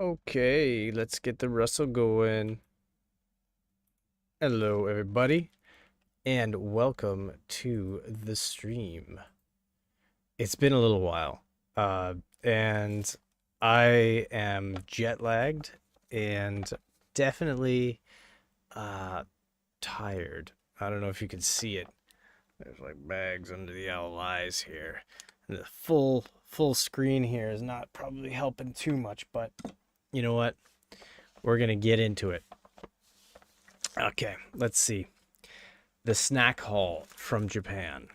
Okay, let's get the Russell going. Hello, everybody, and welcome to the stream. It's been a little while, and I am jet lagged and definitely uh, tired. I don't know if you can see it. There's like bags under the owl eyes here. And the full screen here is not probably helping too much, but you know what? We're gonna get into it. Okay, let's see. The snack haul from Japan.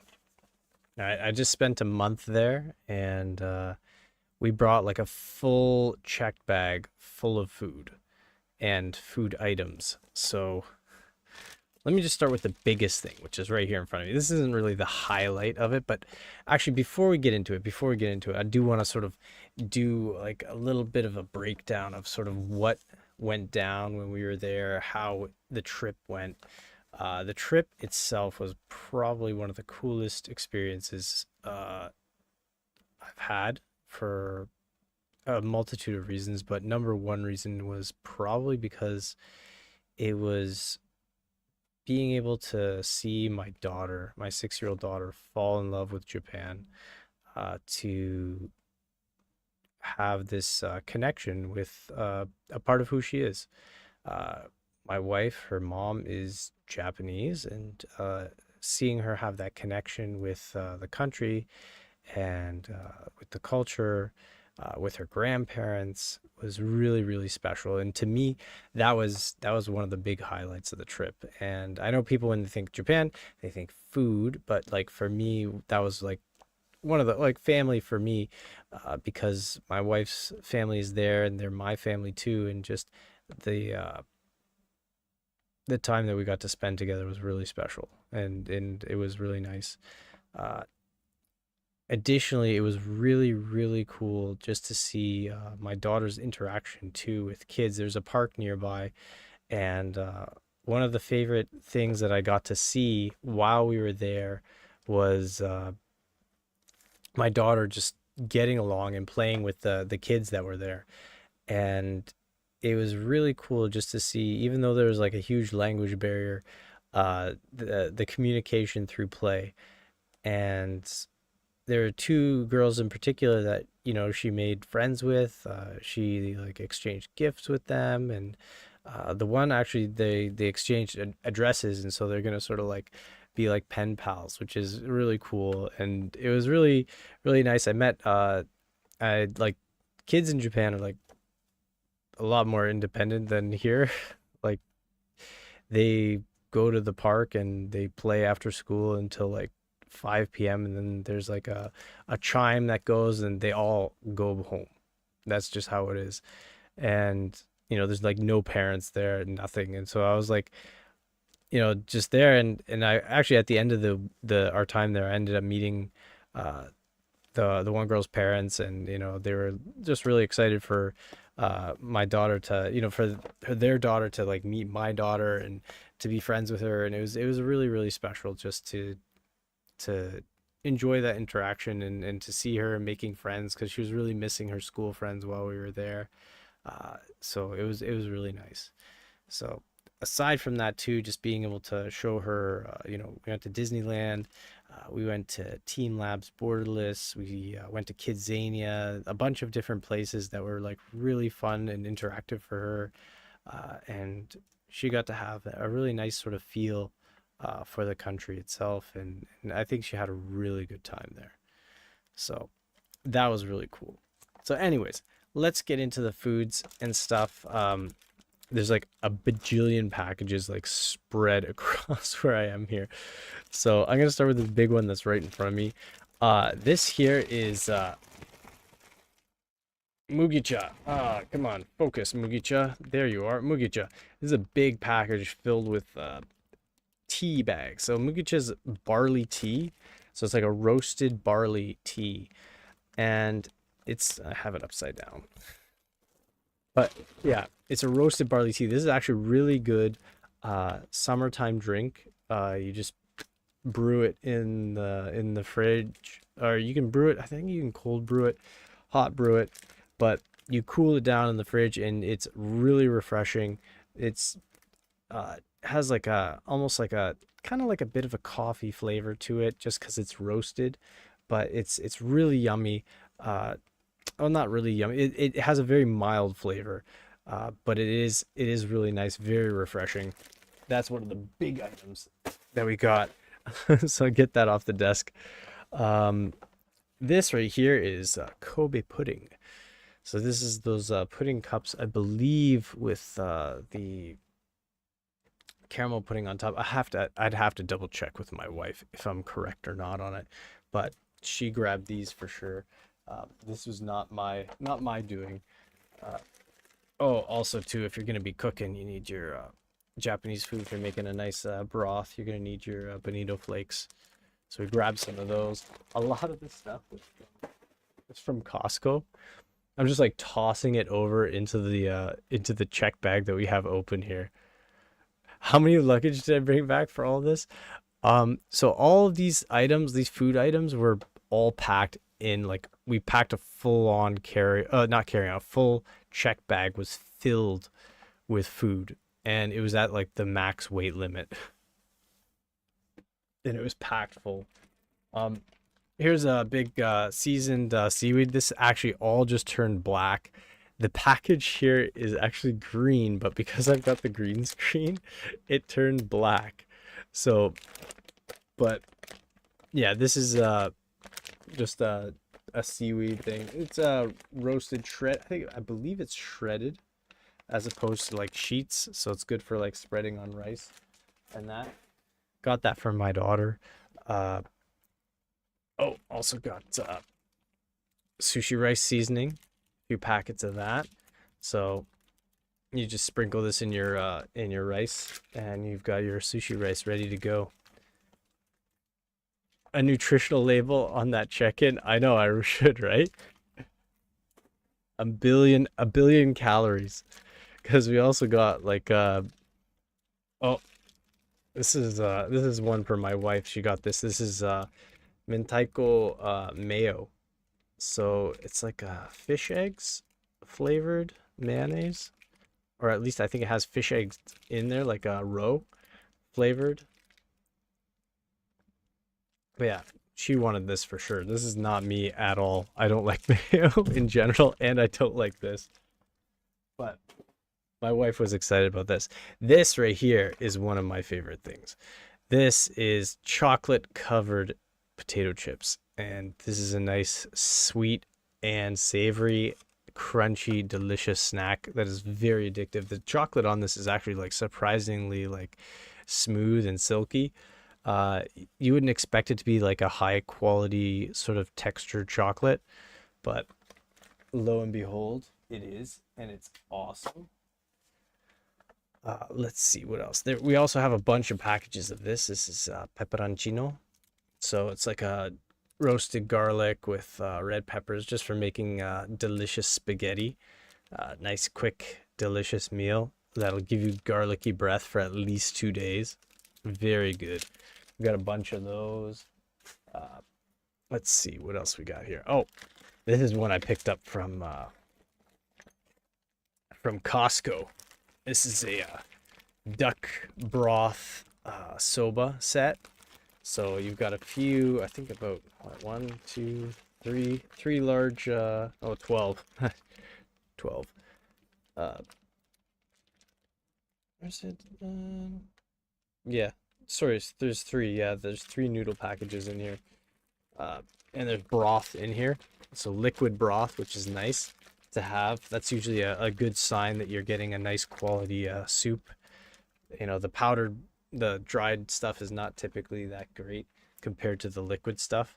I just spent a month there and we brought like a full checked bag full of food and food items. So let me just start with the biggest thing, which is right here in front of me. This isn't really the highlight of it, but actually before we get into it, I do want to sort of do like a little bit of a breakdown of sort of what went down when we were there, how the trip went. The trip itself was probably one of the coolest experiences I've had for a multitude of reasons, but number one reason was probably because it was being able to see my daughter, my 6-year-old daughter, fall in love with Japan, to have this connection with a part of who she is. Uh, my wife, her mom is Japanese, and seeing her have that connection with the country and with the culture, with her grandparents was really, really special. And to me, that was one of the big highlights of the trip. And I know people when they think Japan, they think food, but like for me, that was like one of the like family for me, because my wife's family is there and they're my family too, and just the uh, the time that we got to spend together was really special and it was really nice. Uh, Additionally, it was really, really cool just to see my daughter's interaction too with kids. There's a park nearby, and one of the favorite things that I got to see while we were there was my daughter just getting along and playing with the kids that were there. And it was really cool just to see, even though there was like a huge language barrier, the communication through play. And there are two girls in particular that she made friends with. She like exchanged gifts with them, and the one actually they exchanged addresses, and so they're gonna sort of like be like pen pals, which is really cool. And it was really really nice. I like kids in Japan are like a lot more independent than here. Like they go to the park and they play after school until like 5 p.m. and then there's like a chime that goes and they all go home. That's just how it is. And there's like no parents there, nothing. And so I was like, just there, and I actually at the end of the our time there, I ended up meeting uh the one girl's parents, and they were just really excited for my daughter to for their daughter to like meet my daughter and to be friends with her. And it was really really special just to enjoy that interaction and to see her making friends because she was really missing her school friends while we were there. So it was really nice. So aside from that too, just being able to show her, we went to Disneyland, we went to Team Labs Borderless, we went to Kidzania, a bunch of different places that were like really fun and interactive for her, and she got to have a really nice sort of feel for the country itself, and I think she had a really good time there. So that was really cool. So, anyways, let's get into the foods and stuff. There's like a bajillion packages like spread across where I am here. So I'm gonna start with the big one that's right in front of me. This here is Mugicha. Come on, focus, Mugicha. There you are, Mugicha. This is a big package filled with tea bags. So Mugicha's barley tea. So it's like a roasted barley tea, and I have it upside down. But yeah, it's a roasted barley tea. This is actually really good summertime drink. You just brew it in the fridge, or you can brew it. I think you can cold brew it, hot brew it, but you cool it down in the fridge, and it's really refreshing. It's has like a almost like a kind of like a bit of a coffee flavor to it, just because it's roasted, but it's really yummy. Uh, oh, not really yummy. It has a very mild flavor, but it is really nice, very refreshing. That's one of the big items that we got. So get that off the desk. Um, this right here is Kobe pudding. So this is those pudding cups, I believe, with the caramel pudding on top. I'd have to double check with my wife if I'm correct or not on it, but she grabbed these for sure. This was not my doing. Uh, oh, also too, if you're gonna be cooking, you need your Japanese food. If you're making a nice broth, you're gonna need your bonito flakes. So we grabbed some of those. A lot of this stuff is from Costco. I'm just like tossing it over into the check bag that we have open here. How many luggage did I bring back for all of this? So all of these items, these food items, were all packed in like we packed a full on not carry on, a full check bag was filled with food, and it was at like the max weight limit, and it was packed full. Um, Here's a big seasoned seaweed. This actually all just turned black. The package here is actually green, but because I've got the green screen, it turned black. So, but yeah, this is just a seaweed thing. It's a roasted shred. I believe it's shredded as opposed to like sheets, so it's good for like spreading on rice and that. Got that from my daughter. Uh, oh, also got sushi rice seasoning, a few packets of that. So you just sprinkle this in your rice, and you've got your sushi rice ready to go. A nutritional label on that check-in. I know I should, right? A billion calories. Because we also got like oh, this is one for my wife. She got this. This is mentaiko mayo. So it's like fish eggs flavored mayonnaise, or at least I think it has fish eggs in there, like a roe flavored. But yeah, she wanted this for sure. This is not me at all. I don't like mayo in general, and I don't like this. But my wife was excited about this. This right here is one of my favorite things. This is chocolate covered potato chips. And this is a nice sweet and savory, crunchy, delicious snack that is very addictive. The chocolate on this is actually like surprisingly like smooth and silky. Uh, you wouldn't expect it to be like a high quality sort of textured chocolate, but lo and behold, it is, and it's awesome. Let's see what else. There, we also have a bunch of packages of this. This is peperoncino. So it's like a roasted garlic with red peppers, just for making delicious spaghetti. Nice, quick, delicious meal that'll give you garlicky breath for at least 2 days. Very good. We got a bunch of those. Uh, let's see what else we got here. Oh, this is one I picked up from Costco. This is a duck broth soba set. So you've got a few, I think about what, one, two, three large, 12. 12. Uh, where's it? Yeah, sorry, there's three. Yeah, there's three noodle packages in here. And there's broth in here. So liquid broth, which is nice to have. That's usually a good sign that you're getting a nice quality soup. You know, the dried stuff is not typically that great compared to the liquid stuff.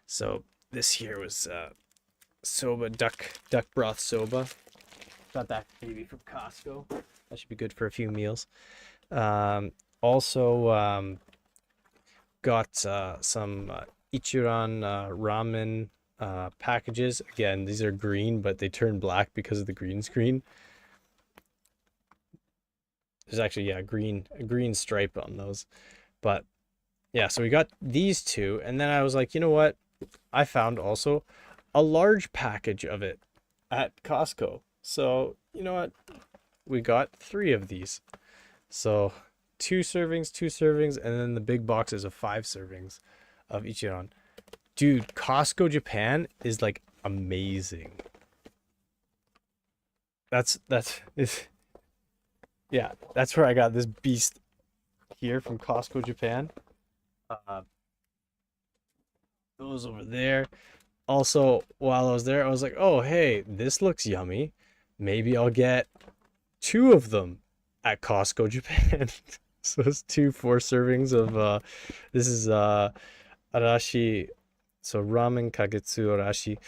So this here was soba, duck broth soba. Got that maybe from Costco. That should be good for a few meals. Also got some Ichiran ramen packages. Again, these are green, but they turn black because of the green screen. There's actually, yeah, a green stripe on those. But yeah, so we got these two, and then I was like, you know what? I found also a large package of it. at Costco. So, you know what? We got three of these. So, two servings, and then the big boxes of five servings of Ichiran. Dude, Costco Japan is like amazing. It's, yeah, that's where I got this beast here from Costco Japan. Uh, those over there. Also, while I was there, I was like, oh, hey, this looks yummy. Maybe I'll get two of them at Costco Japan. So it's two four servings of this is arashi, so ramen kagetsu arashi.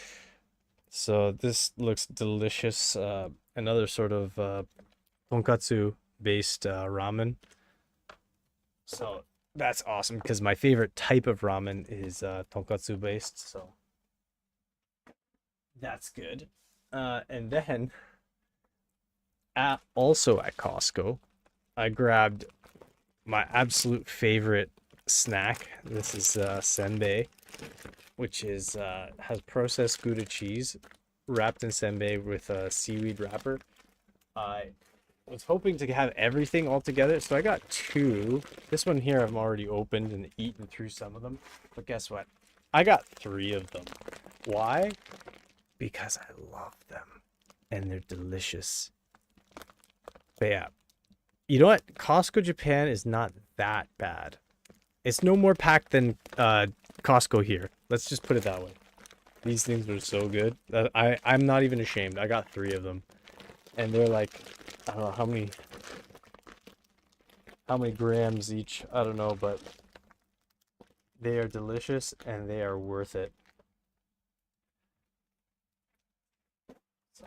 So this looks delicious. Another sort of tonkatsu based ramen. So that's awesome because my favorite type of ramen is tonkatsu based. So that's good. And then also at Costco, I grabbed my absolute favorite snack. This is senbei, which is has processed Gouda cheese wrapped in senbei with a seaweed wrapper. I was hoping to have everything all together, so I got two. This one here I've already opened and eaten through some of them, but guess what? I got three of them. Why? Because I love them and they're delicious. But yeah, you know what? Costco Japan is not that bad. It's no more packed than Costco here. Let's just put it that way. These things are so good that I'm not even ashamed. I got three of them, and they're like, I don't know how many grams each. I don't know, but they are delicious and they are worth it. So,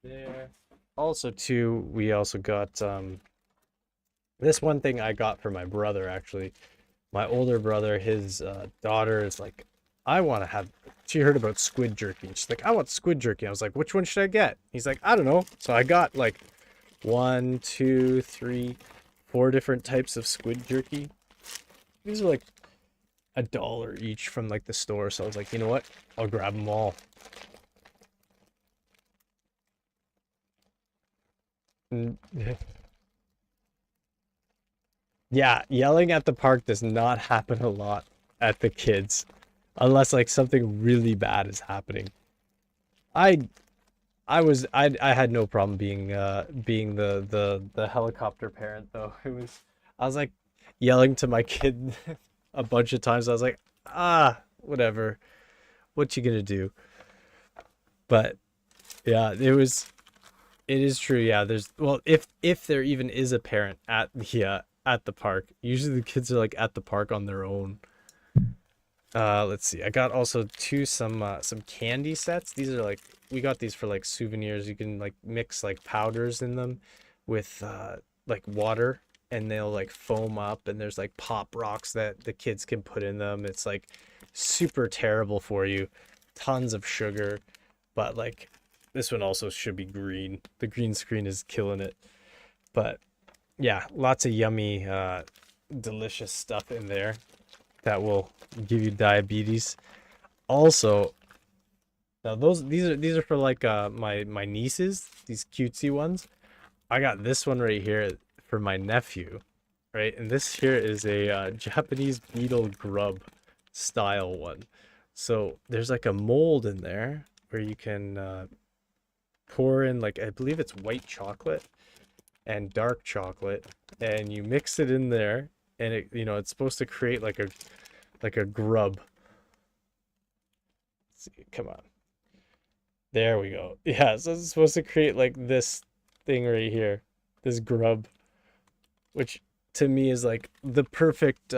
there. Also, too, we also got this one thing I got for my brother actually. My older brother, his daughter is like, I want to have. She heard about squid jerky. She's like, I want squid jerky. I was like, which one should I get? He's like, I don't know. So I got like one, two, three, four different types of squid jerky. These are like $1 each from like the store. So I was like, you know what? I'll grab them all. Mm, yeah, yelling at the park does not happen a lot at the kids, unless like something really bad is happening. I I had no problem being the helicopter parent though. It was I was like yelling to my kid a bunch of times. I was like, whatever. What you gonna do? But yeah, it is true. Yeah, there's well, if there even is a parent at the park, usually the kids are like at the park on their own. Let's see. I got also some candy sets. These are like we got these for like souvenirs. You can like mix like powders in them with like water and they'll like foam up and there's like pop rocks that the kids can put in them. It's like super terrible for you. Tons of sugar, but like this one also should be green. The green screen is killing it. But yeah, lots of yummy delicious stuff in there that will give you diabetes. Also, now these are for like my nieces, these cutesy ones. I got this one right here for my nephew, right? And this here is a Japanese beetle grub style one. So there's like a mold in there where you can pour in like I believe it's white chocolate and dark chocolate, and you mix it in there, and it it's supposed to create like a grub. Let's see, come on. There we go. Yeah, so it's supposed to create like this thing right here, this grub, which to me is like the perfect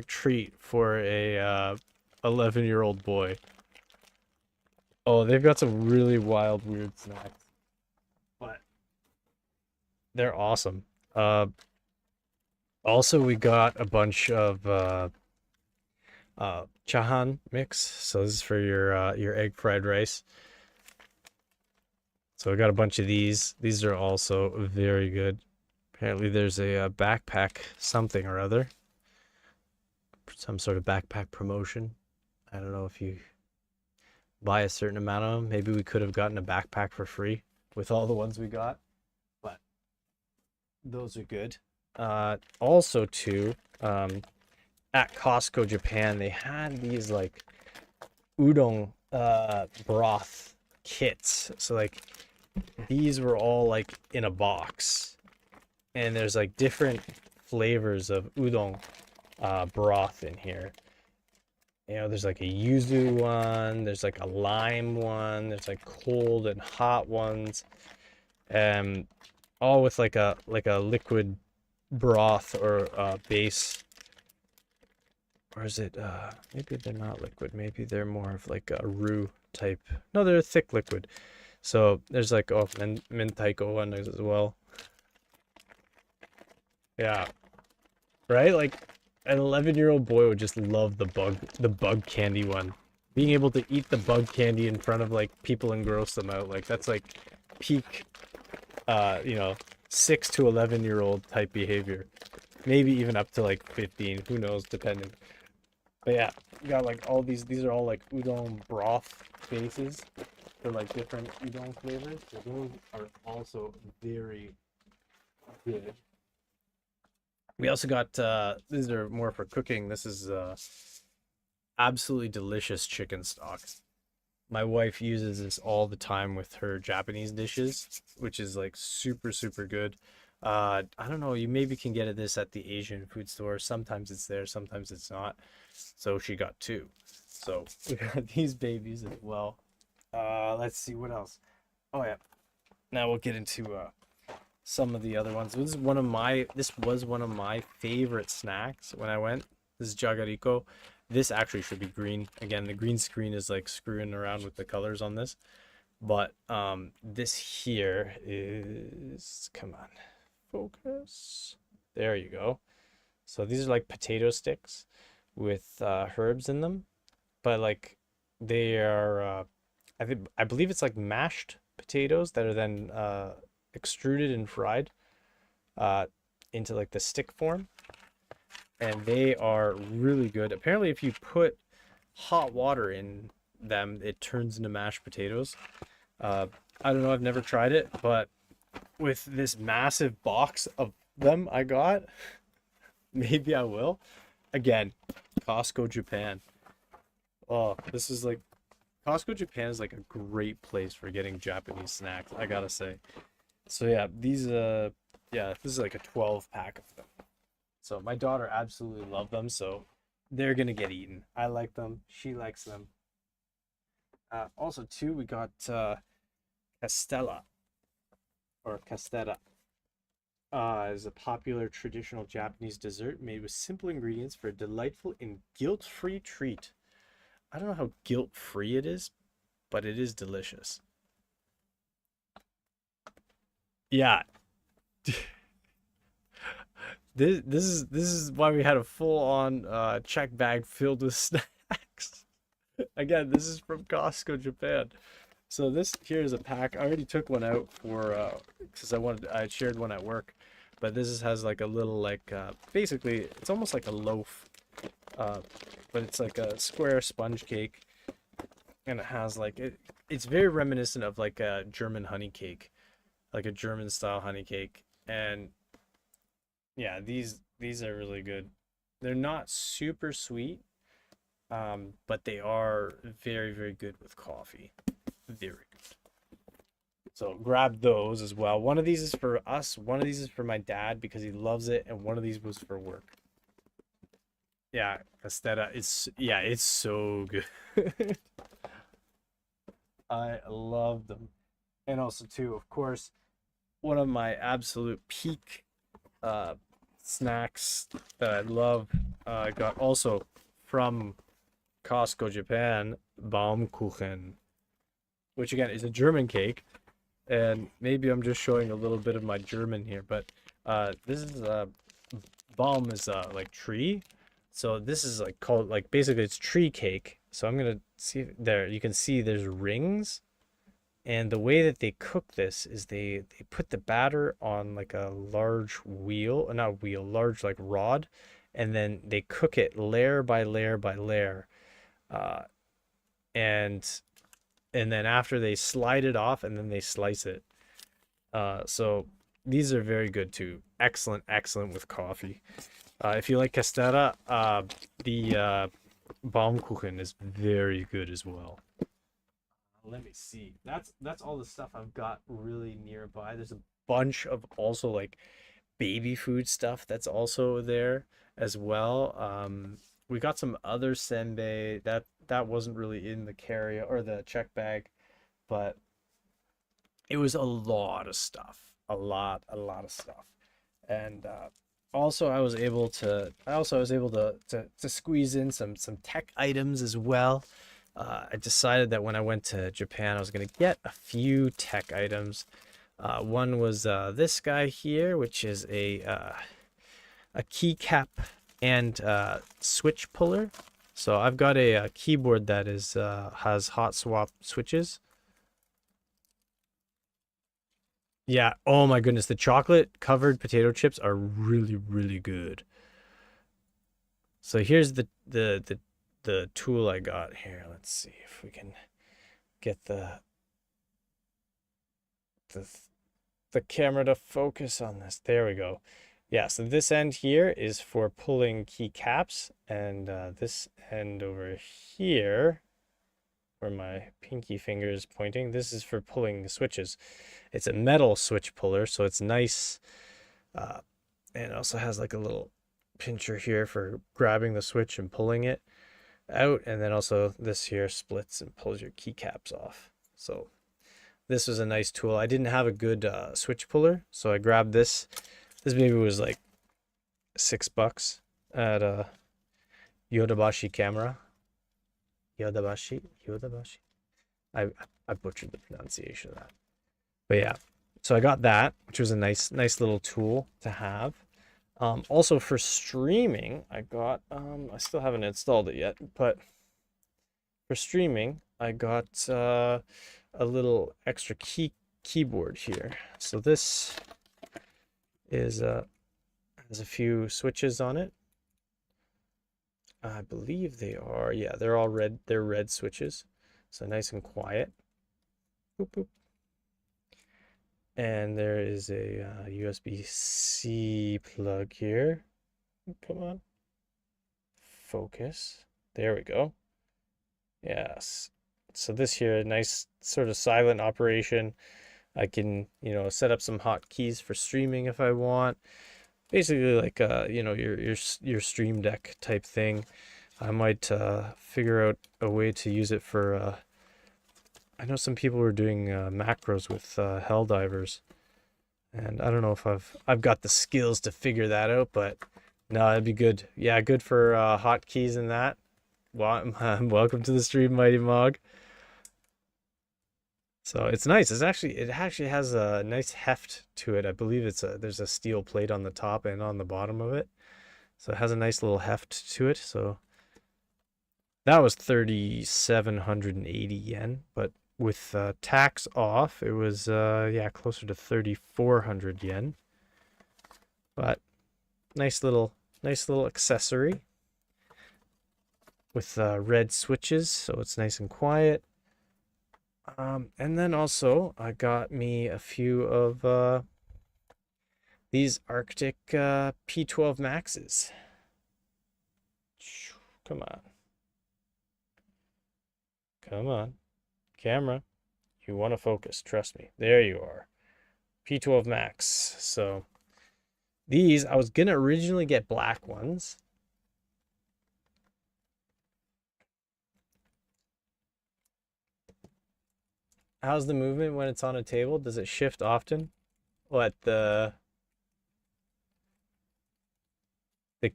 treat for a 11-year-old boy. Oh, they've got some really wild, weird snacks, but they're awesome. Also we got a bunch of chahan mix. So this is for your egg fried rice. So I got a bunch of these. These are also very good. Apparently there's a backpack something or other. Some sort of backpack promotion. I don't know if you buy a certain amount of them. Maybe we could have gotten a backpack for free with all the ones we got, but those are good. Also too, at Costco Japan, they had these like udon broth kits. So like these were all like in a box, and there's like different flavors of udon broth in here. You know, there's like a yuzu one, there's like a lime one, there's like cold and hot ones, um, all with like a liquid broth or base. Or is it maybe they're not liquid, maybe they're more of like a roux type. No, they're a thick liquid. So there's like mentaiko one as well. Yeah, right? Like an 11-year-old boy would just love the bug candy one. Being able to eat the bug candy in front of like people and gross them out, like that's like peak, you know, 6 to 11-year-old type behavior. Maybe even up to like 15, who knows, depending. But yeah, we got like all these. These are all like udon broth bases for like different udon flavors. So those are also very good. We also got these are more for cooking. This is absolutely delicious chicken stock. My wife uses this all the time with her Japanese dishes, which is like super super good. I don't know, you maybe can get this at the Asian food store. Sometimes it's there, sometimes it's not. So she got two. So we got these babies as well. Let's see what else. Oh yeah. Now we'll get into some of the other ones. This was one of my favorite snacks when I went. This is Jagariko. This actually should be green. Again, the green screen is like screwing around with the colors on this. But this here is, come on, focus. There you go. So these are like potato sticks with herbs in them, but like they are I believe it's like mashed potatoes that are then extruded and fried uh, into like the stick form, and they are really good. Apparently, if you put hot water in them, it turns into mashed potatoes. Uh, I don't know. I've never tried it, but with this massive box of them I got, maybe I will. Again, Costco Japan. Oh, this is like Costco Japan is like a great place for getting Japanese snacks, I gotta say. So yeah, these yeah, this is like a 12 pack of them. So my daughter absolutely loved them, so they're gonna get eaten. I like them, she likes them. Also too, we got Castella or Castella. Is a popular traditional Japanese dessert made with simple ingredients for a delightful and guilt-free treat. I don't know how guilt-free it is, but it is delicious. Yeah, this is why we had a full-on check bag filled with snacks. Again, this is from Costco Japan. So this here is a pack. I already took one out for because I shared one at work, but has like a little like basically it's almost like a loaf, uh, but it's like a square sponge cake, and it has like it's very reminiscent of like a German honey cake, like a German style honey cake, and yeah, these are really good. They're not super sweet, but they are very very good with coffee. Very good. So grab those as well. One of these is for us. One of these is for my dad because he loves it, and one of these was for work. Yeah, Castella. It's so good. I love them. And also too, of course, one of my absolute peak uh snacks that I love. I got also from Costco Japan, Baumkuchen, which again is a German cake. And maybe I'm just showing a little bit of my German here, but this is Baum is like tree. So this is like called like basically it's tree cake. So I'm gonna see there you can see there's rings, and the way that they cook this is they put the batter on like a large wheel, not wheel, large like rod, and then they cook it layer by layer by layer. Uh, and and then after they slide it off and then they slice it. So these are very good too. Excellent, excellent with coffee. If you like castella, the Baumkuchen is very good as well. Let me see. That's all the stuff I've got really nearby. There's a bunch of also like baby food stuff that's also there as well. We got some other senbei that wasn't really in the carry or the check bag, but it was a lot of stuff, a lot of stuff, and also I also was able to squeeze in some tech items as well. I decided that when I went to Japan, I was gonna get a few tech items. One was this guy here, which is a keycap and switch puller. So I've got a keyboard that is has hot swap switches. Yeah, oh my goodness, the chocolate covered potato chips are really, really good. So here's the tool I got here. Let's see if we can get the the camera to focus on this. There we go. Yeah, so this end here is for pulling keycaps, and this end over here, where my pinky finger is pointing, this is for pulling the switches. It's a metal switch puller, so it's nice. Uh, and it also has like a little pincher here for grabbing the switch and pulling it out. And then also this here splits and pulls your keycaps off. So this was a nice tool. I didn't have a good switch puller, so I grabbed this. This maybe was like $6 at Yodobashi camera. Yodobashi. I I butchered the pronunciation of that. But yeah, so I got that, which was a nice little tool to have. Also for streaming, I got I still haven't installed it yet, but for streaming, I got a little extra keyboard here. So this is has a few switches on it. I believe they are, yeah, they're all red. They're red switches, so nice and quiet. Boop, boop. And there is a USB-C plug here. Come on. Focus. There we go. Yes. So this here, nice sort of silent operation. I can, set up some hotkeys for streaming if I want. Basically like your Stream Deck type thing. I might figure out a way to use it for I know some people were doing macros with Helldivers, and I don't know if I've got the skills to figure that out, but no, it'd be good. Yeah, good for hotkeys and that. Welcome to the stream, Mighty Mog. So it's nice. It actually has a nice heft to it. I believe there's a steel plate on the top and on the bottom of it. So it has a nice little heft to it. So that was 3,780 yen, but with tax off, it was yeah, closer to 3,400 yen. But nice little accessory with red switches, so it's nice and quiet. And then also I got me a few of these Arctic P12 Maxes. Come on. Come on. Camera. You want to focus, trust me. There you are. P12 Max. So these, I was going to originally get black ones. How's the movement when it's on a table? Does it shift often? What, the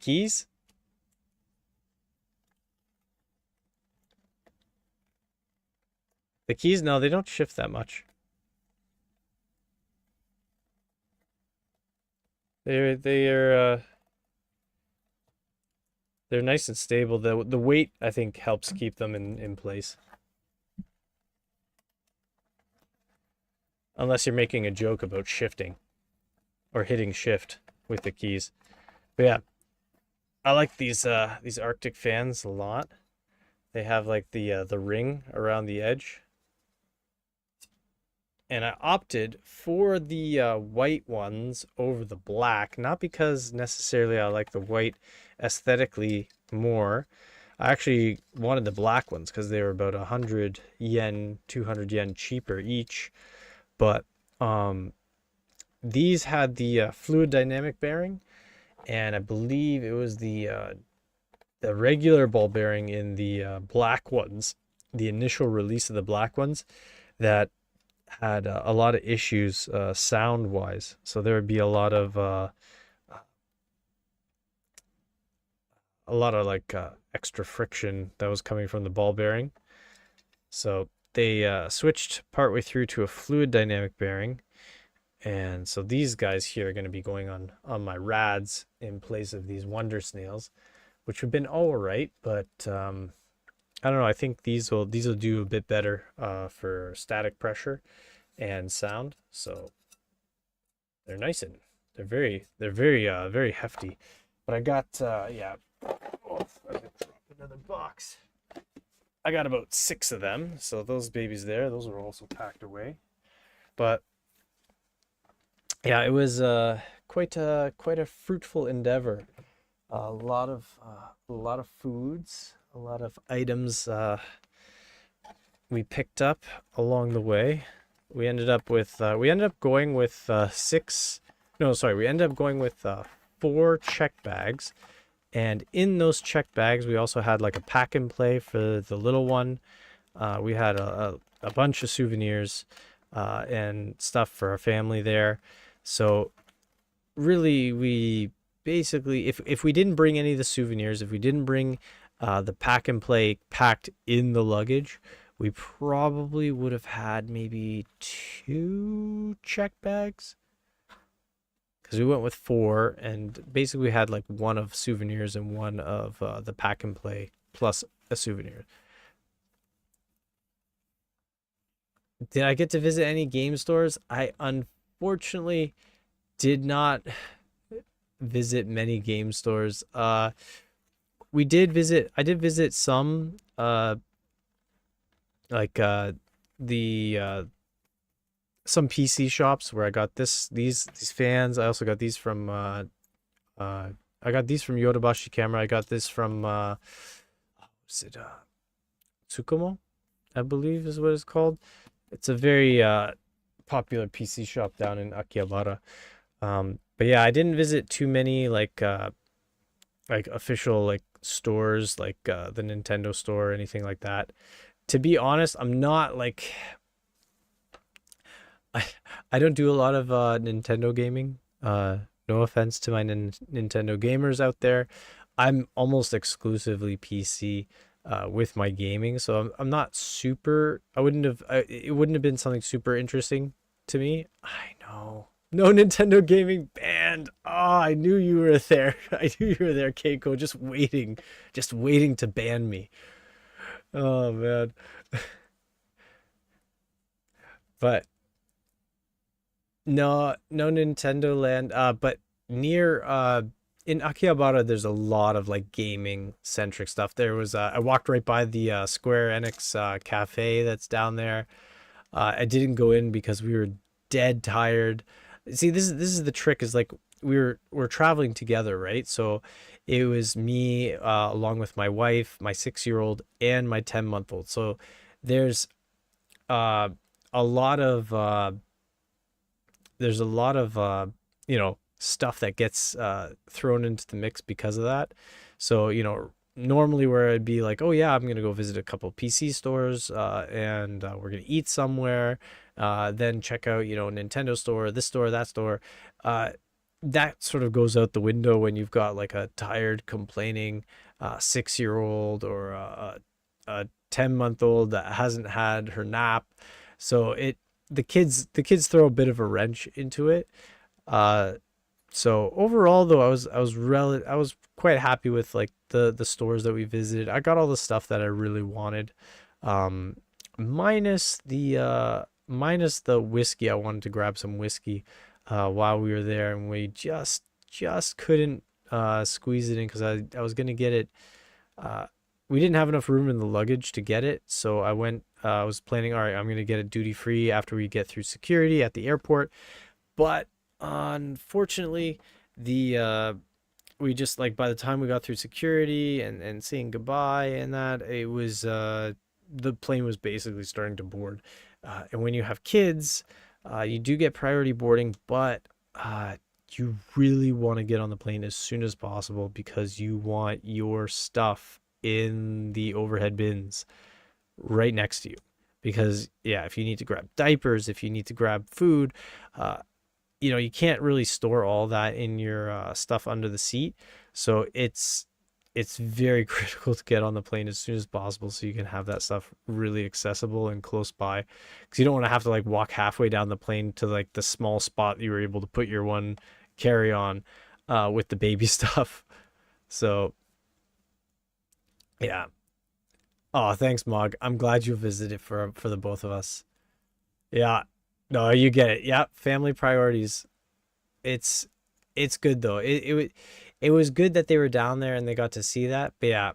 keys? The keys, no, they don't shift that much. They're nice and stable. The weight, I think, helps keep them in place. Unless you're making a joke about shifting or hitting shift with the keys. But yeah, I like these Arctic fans a lot. They have like the ring around the edge. and I opted for the white ones over the black, not because necessarily I like the white aesthetically more. I actually wanted the black ones because they were about 100 yen, 200 yen cheaper each. But um, these had the fluid dynamic bearing, and I believe it was the regular ball bearing in the black ones, the initial release of the black ones, that had a lot of issues sound wise. So there would be a lot of like extra friction that was coming from the ball bearing. So they switched partway through to a fluid dynamic bearing. And so these guys here are going to be going on my rads in place of these wonder snails, which have been all right, but I don't know. I think these will do a bit better for static pressure and sound. So they're nice and they're very hefty. But I got yeah. Oh, I could drop another box. I got about 6 of them. So those babies there, those are also packed away. But yeah, it was quite a fruitful endeavor. A lot of foods, a lot of items we picked up along the way. We ended up going with 6. No, sorry, we ended up going with 4 check bags, and in those check bags we also had like a pack and play for the little one. We had a bunch of souvenirs and stuff for our family there. So really, we basically, if we didn't bring any of the souvenirs, if we didn't bring the pack and play packed in the luggage, we probably would have had maybe 2 check bags, because we went with 4, and basically we had like one of souvenirs and one of the pack and play plus a souvenir. Did I get to visit any game stores? I unfortunately did not visit many game stores. I did visit some like the some PC shops where I got these fans. I also got these from I got these from Yodobashi Camera. I got this from is it Tsukumo, I believe is what it's called. It's a very popular PC shop down in Akihabara. But yeah, I didn't visit too many like official like stores like the Nintendo store or anything like that. To be honest, I'm not like I I don't do a lot of Nintendo gaming. No offense to my Nintendo gamers out there. I'm almost exclusively PC with my gaming, so I'm not super. It wouldn't have been something super interesting to me. I know. No Nintendo gaming banned. Oh, I knew you were there. I knew you were there, Keiko, just waiting to ban me. Oh man. But no, no Nintendo Land. But near in Akihabara, there's a lot of like gaming centric stuff. I walked right by the Square Enix cafe that's down there. I didn't go in because we were dead tired. See, this is the trick. Is like we're traveling together, right? So it was me along with my wife, my 6-year-old, and my 10-month-old. So there's uh, a lot of stuff that gets thrown into the mix because of that. So normally where I'd be like, oh yeah, I'm gonna go visit a couple PC stores and we're gonna eat somewhere, then check out Nintendo store, this store, that store. Uh, that sort of goes out the window when you've got like a tired, complaining 6-year-old or a 10-month-old that hasn't had her nap. So the kids throw a bit of a wrench into it. Uh, so overall though, I was quite happy with like the stores that we visited. I got all the stuff that I really wanted. Um, minus the whiskey. I wanted to grab some whiskey while we were there, and we just couldn't squeeze it in because I was gonna get it. Uh, we didn't have enough room in the luggage to get it, so I went I was planning, all right, I'm gonna get a duty free after we get through security at the airport. But unfortunately, the we just like by the time we got through security and saying goodbye and that, it was the plane was basically starting to board. And when you have kids, you do get priority boarding, but you really want to get on the plane as soon as possible because you want your stuff in the overhead bins right next to you. Because yeah, if you need to grab diapers, if you need to grab food, uh, you can't really store all that in your stuff under the seat. So it's very critical to get on the plane as soon as possible so you can have that stuff really accessible and close by, because you don't want to have to like walk halfway down the plane to like the small spot you were able to put your one carry on with the baby stuff. So yeah. Oh, thanks, Mog. I'm glad you visited for the both of us. Yeah. No, you get it. Yeah, family priorities. It's it's good though. It was good that they were down there and they got to see that. But yeah.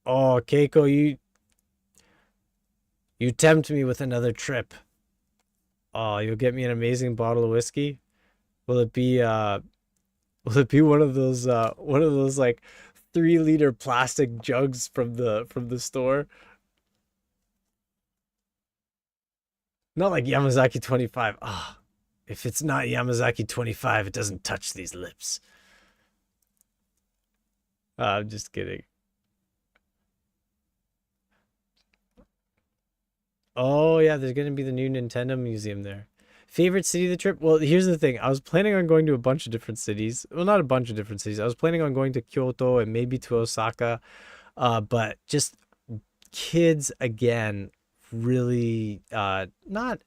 Oh, Keiko, you tempt me with another trip. Oh, you'll get me an amazing bottle of whiskey. Will it be will it be one of those like 3 liter plastic jugs from the store? Not like Yamazaki 25. Ah, if it's not Yamazaki 25, it doesn't touch these lips. I'm just kidding. Oh yeah, there's gonna be the new Nintendo museum there. Favorite city of the trip? Well, here's the thing. I was planning on going to a bunch of different cities. Well, not a bunch of different cities. I was planning on going to Kyoto and maybe to Osaka. But just kids again really not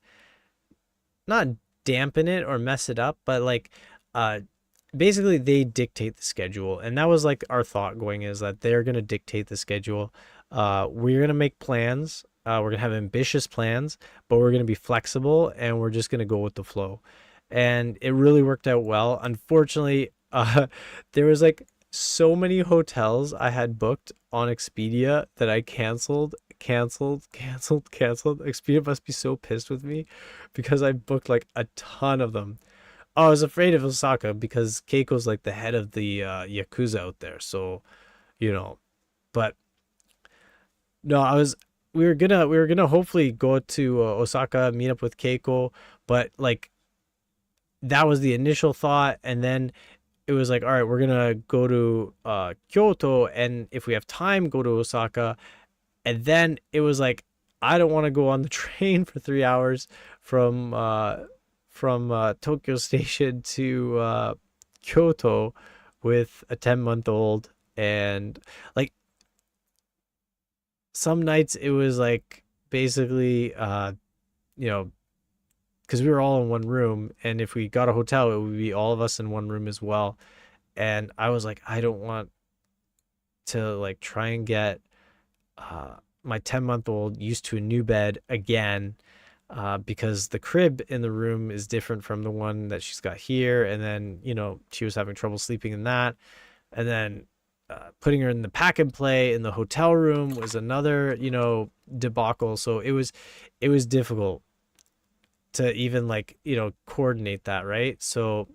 dampen it or mess it up, but like uh basically they dictate the schedule. And that was like our thought going, is that they're gonna dictate the schedule. We're gonna make plans. We're gonna have ambitious plans, but we're gonna be flexible and we're just gonna go with the flow. And it really worked out well. Unfortunately, there was like so many hotels I had booked on Expedia that I canceled. Expedia must be so pissed with me because I booked like a ton of them. Oh, I was afraid of Osaka because Keiko's like the head of the Yakuza out there. So, you know, but no, we were gonna hopefully go to Osaka, meet up with Keiko, but like that was the initial thought, and then it was like, all right, we're gonna go to Kyoto, and if we have time, go to Osaka. And then it was like, I don't want to go on the train for 3 hours from Tokyo Station to Kyoto with a 10-month old. And like some nights it was like basically you know, because we were all in one room, and if we got a hotel it would be all of us in one room as well. And I was like, I don't want to like try and get my 10-month old used to a new bed again, because the crib in the room is different from the one that she's got here. And then, she was having trouble sleeping in that. And then putting her in the pack and play in the hotel room was another, debacle. So it was difficult to even like, coordinate that, right? So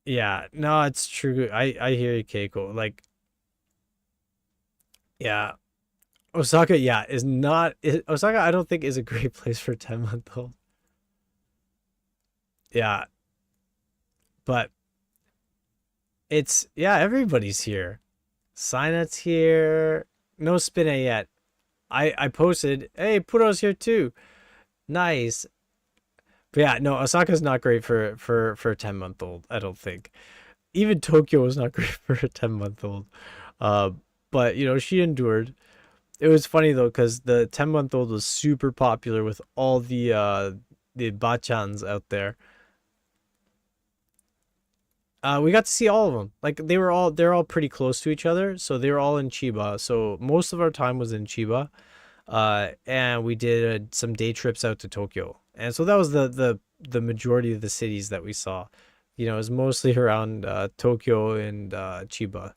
yeah, no, it's true. I hear you, Keiko. Like, yeah, Osaka, yeah, is not Osaka. I don't think is a great place for a 10-month old. Yeah, but it's yeah, everybody's here. Sinet's here. No Spinner yet. I posted. Hey, Puro's here too. Nice. But yeah, no, Osaka's not great for a 10-month old. I don't think. Even Tokyo was not great for a 10-month old. Uh, but she endured. It was funny though because the 10-month old was super popular with all the bachans out there. We got to see all of them. Like they're all pretty close to each other, so they were all in Chiba. So most of our time was in Chiba, and we did some day trips out to Tokyo. And so that was the majority of the cities that we saw. It was mostly around Tokyo and Chiba.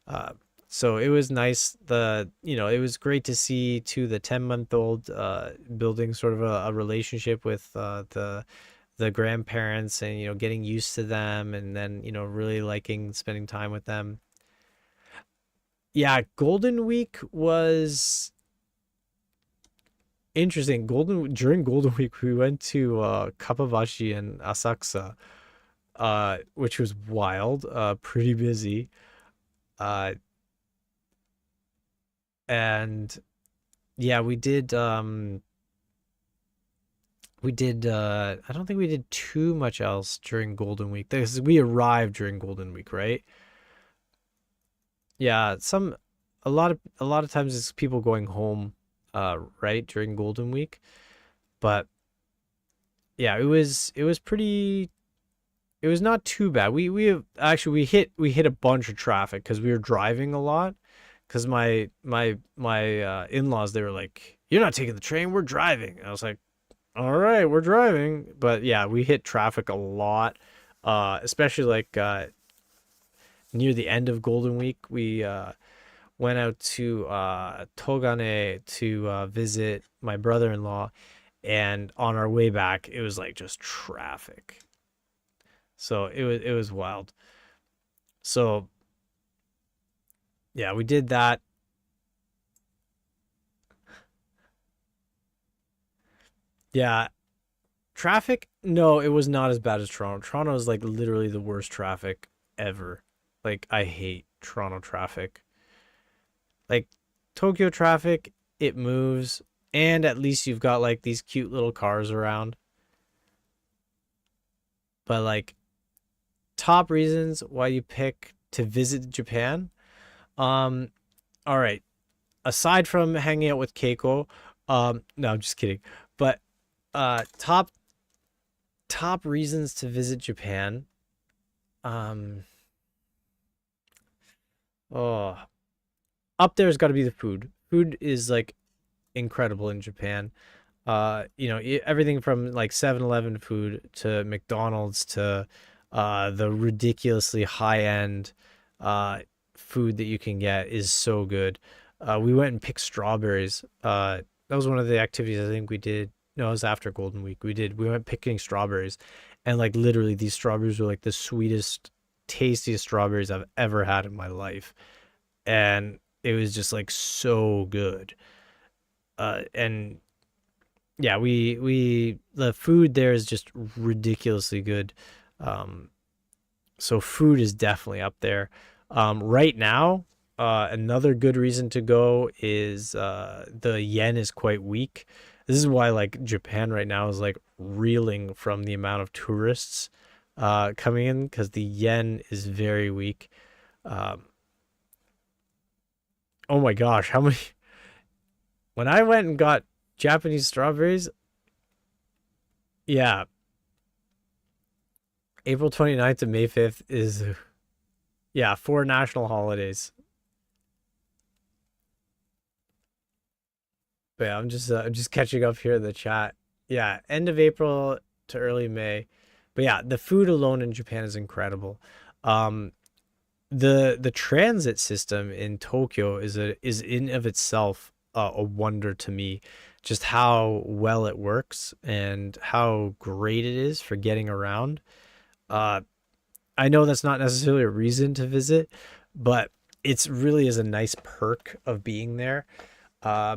Uh, So it was nice. It was great to see to the 10-month-old building sort of a relationship with the grandparents, and getting used to them, and then really liking spending time with them. Yeah, Golden Week was interesting. During Golden Week, we went to Kappabashi and Asakusa, which was wild, pretty busy. Uh, and yeah, we did I don't think we did too much else during Golden Week. This We arrived during Golden Week, right? Yeah, a lot of times it's people going home right during Golden Week. But yeah, it was not too bad. We hit a bunch of traffic because we were driving a lot. Because my in-laws, they were like, "You're not taking the train, we're driving." And I was like, "All right, we're driving." But yeah, we hit traffic a lot, especially like near the end of Golden Week. We went out to Togane to visit my brother-in-law, and on our way back, it was like just traffic. So it was wild. So yeah, we did that. Yeah, traffic? No, it was not as bad as Toronto. Toronto is like literally the worst traffic ever. Like I hate Toronto traffic. Like Tokyo traffic, it moves, and at least you've got like these cute little cars around. But like top reasons why you pick to visit Japan. Um, all right. Aside from hanging out with Keiko, no, I'm just kidding. But top reasons to visit Japan. Um, oh, up there's got to be the food. Food is like incredible in Japan. Everything from like 7-Eleven food to McDonald's to the ridiculously high-end uh food that you can get is so good. We went and picked strawberries. That was one of the activities I think we did. No, it was after Golden Week. We went picking strawberries, and like literally these strawberries were like the sweetest, tastiest strawberries I've ever had in my life. And it was just like so good. And yeah, we the food there is just ridiculously good. Um, so food is definitely up there. Right now, another good reason to go is the yen is quite weak. This is why like Japan right now is like reeling from the amount of tourists coming in because the yen is very weak. Um, oh my gosh, how many when I went and got Japanese strawberries, yeah, April 29th to May 5th is, yeah, 4 national holidays. But yeah, I'm just catching up here in the chat. Yeah, end of April to early May. But yeah, the food alone in Japan is incredible. Um, the transit system in Tokyo is in of itself a wonder to me. Just how well it works and how great it is for getting around. Uh, I know that's not necessarily a reason to visit, but it's really is a nice perk of being there. Uh,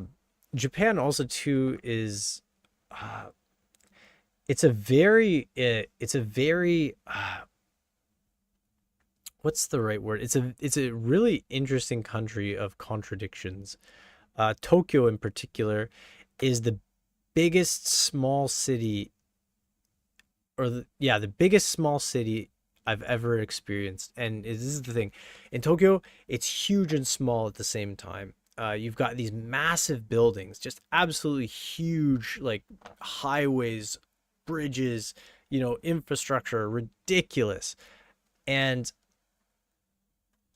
Japan also too is uh, it's a very what's the right word? It's a really interesting country of contradictions. Tokyo in particular is the biggest small city, the biggest small city I've ever experienced. And this is the thing. In Tokyo, it's huge and small at the same time. You've got these massive buildings, just absolutely huge, like highways, bridges, infrastructure, ridiculous. And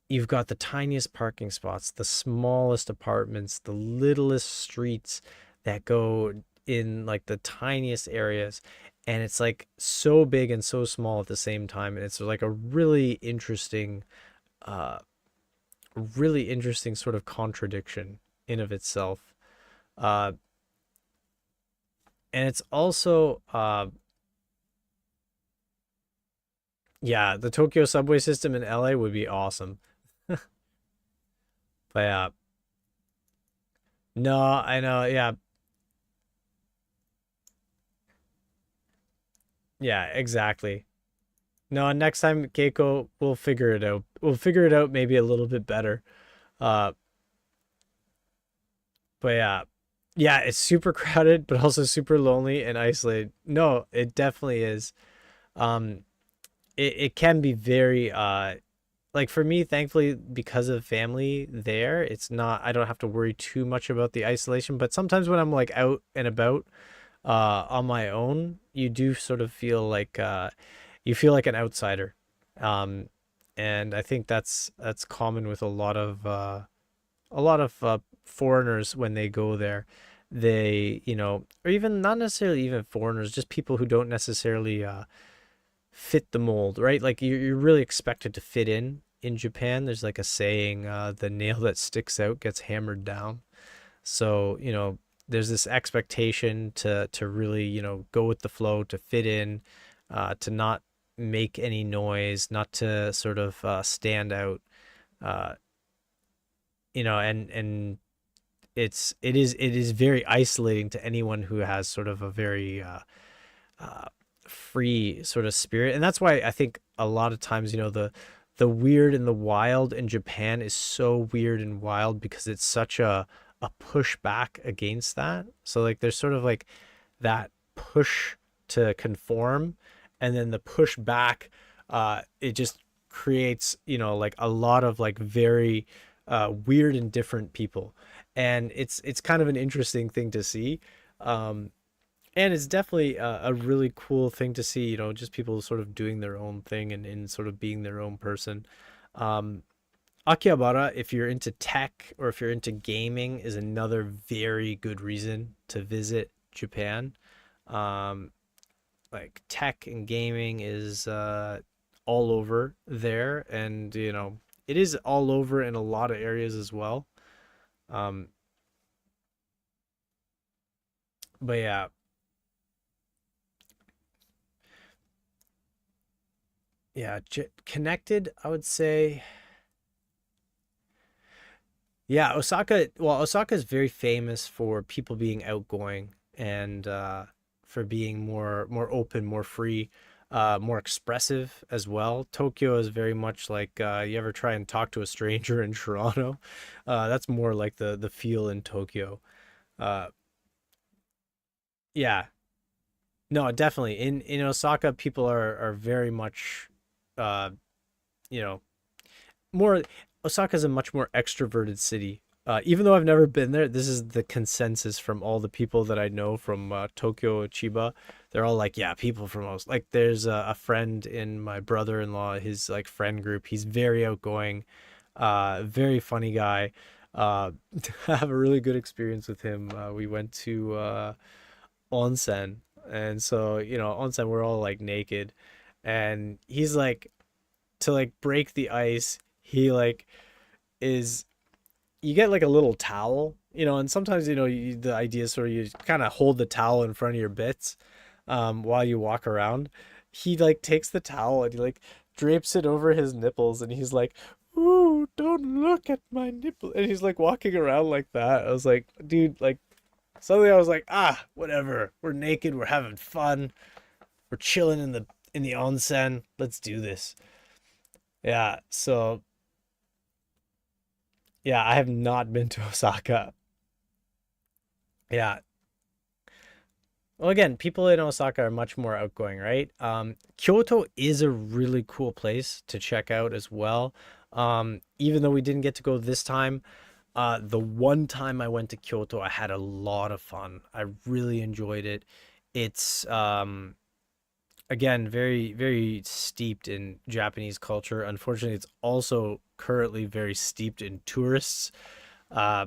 you've got the tiniest parking spots, the smallest apartments, the littlest streets that go in like the tiniest areas. And it's like so big and so small at the same time. And it's like a really interesting uh, really interesting sort of contradiction in of itself. Uh, and it's also yeah, the Tokyo subway system in LA would be awesome. But yeah, no, I know, yeah, yeah, exactly. No, next time Keiko, we'll figure it out. We'll figure it out maybe a little bit better. Uh, but yeah, yeah, it's super crowded, but also super lonely and isolated. No, it definitely is. Um, it can be very like for me, thankfully, because of family there, it's not, I don't have to worry too much about the isolation. But sometimes when I'm like out and about on my own, you do sort of feel like you feel like an outsider. Um, and I think that's common with a lot of foreigners when they go there. They, you know, or even not necessarily even foreigners, just people who don't necessarily fit the mold, right? Like you're really expected to fit in Japan. There's like a saying, the nail that sticks out gets hammered down. So, you know, there's this expectation to really, you know, go with the flow, to fit in, to not make any noise, not to sort of stand out. Uh, you know, and it is very isolating to anyone who has sort of a very uh, free sort of spirit. And that's why I think a lot of times, you know, the weird and the wild in Japan is so weird and wild because it's such a pushback against that. So like there's sort of like that push to conform, and then the push back, it just creates, you know, like a lot of like very weird and different people. And it's kind of an interesting thing to see. Um, and it's definitely a really cool thing to see, you know, just people sort of doing their own thing and sort of being their own person. Um, Akihabara, if you're into tech or if you're into gaming, is another very good reason to visit Japan. Um, like tech and gaming is all over there, and you know, it is all over in a lot of areas as well. Um, but yeah, yeah, connected, I would say. Yeah, Osaka. Well, Osaka is very famous for people being outgoing and for being more open, more free, more expressive as well. Tokyo is very much like you ever try and talk to a stranger in Toronto. That's more like the feel in Tokyo. Uh, yeah, no, definitely. In Osaka, people are very much, uh, you know, more. Osaka's a much more extroverted city. Even though I've never been there, this is the consensus from all the people that I know from Tokyo, Chiba. They're all like, yeah, people from like. There's a friend in my brother-in-law, his like friend group. He's very outgoing, very funny guy. I have a really good experience with him. We went to onsen, and so you know, onsen, we're all like naked, and he's like, to like break the ice, he like is, you get like a little towel, you know, and sometimes, you know, the idea is sort of you kind of hold the towel in front of your bits while you walk around. He like takes the towel and he like drapes it over his nipples, and he's like, "Ooh, don't look at my nipple." And he's like walking around like that. I was like, dude, like suddenly I was like, ah, whatever. We're naked, we're having fun, we're chilling in the onsen. Let's do this. Yeah, so yeah, I have not been to Osaka. Yeah. Well, again, people in Osaka are much more outgoing, right? Kyoto is a really cool place to check out as well. Even though we didn't get to go this time, the one time I went to Kyoto, I had a lot of fun. I really enjoyed it. It's again very steeped in Japanese culture. Unfortunately, it's also currently very steeped in tourists. Uh,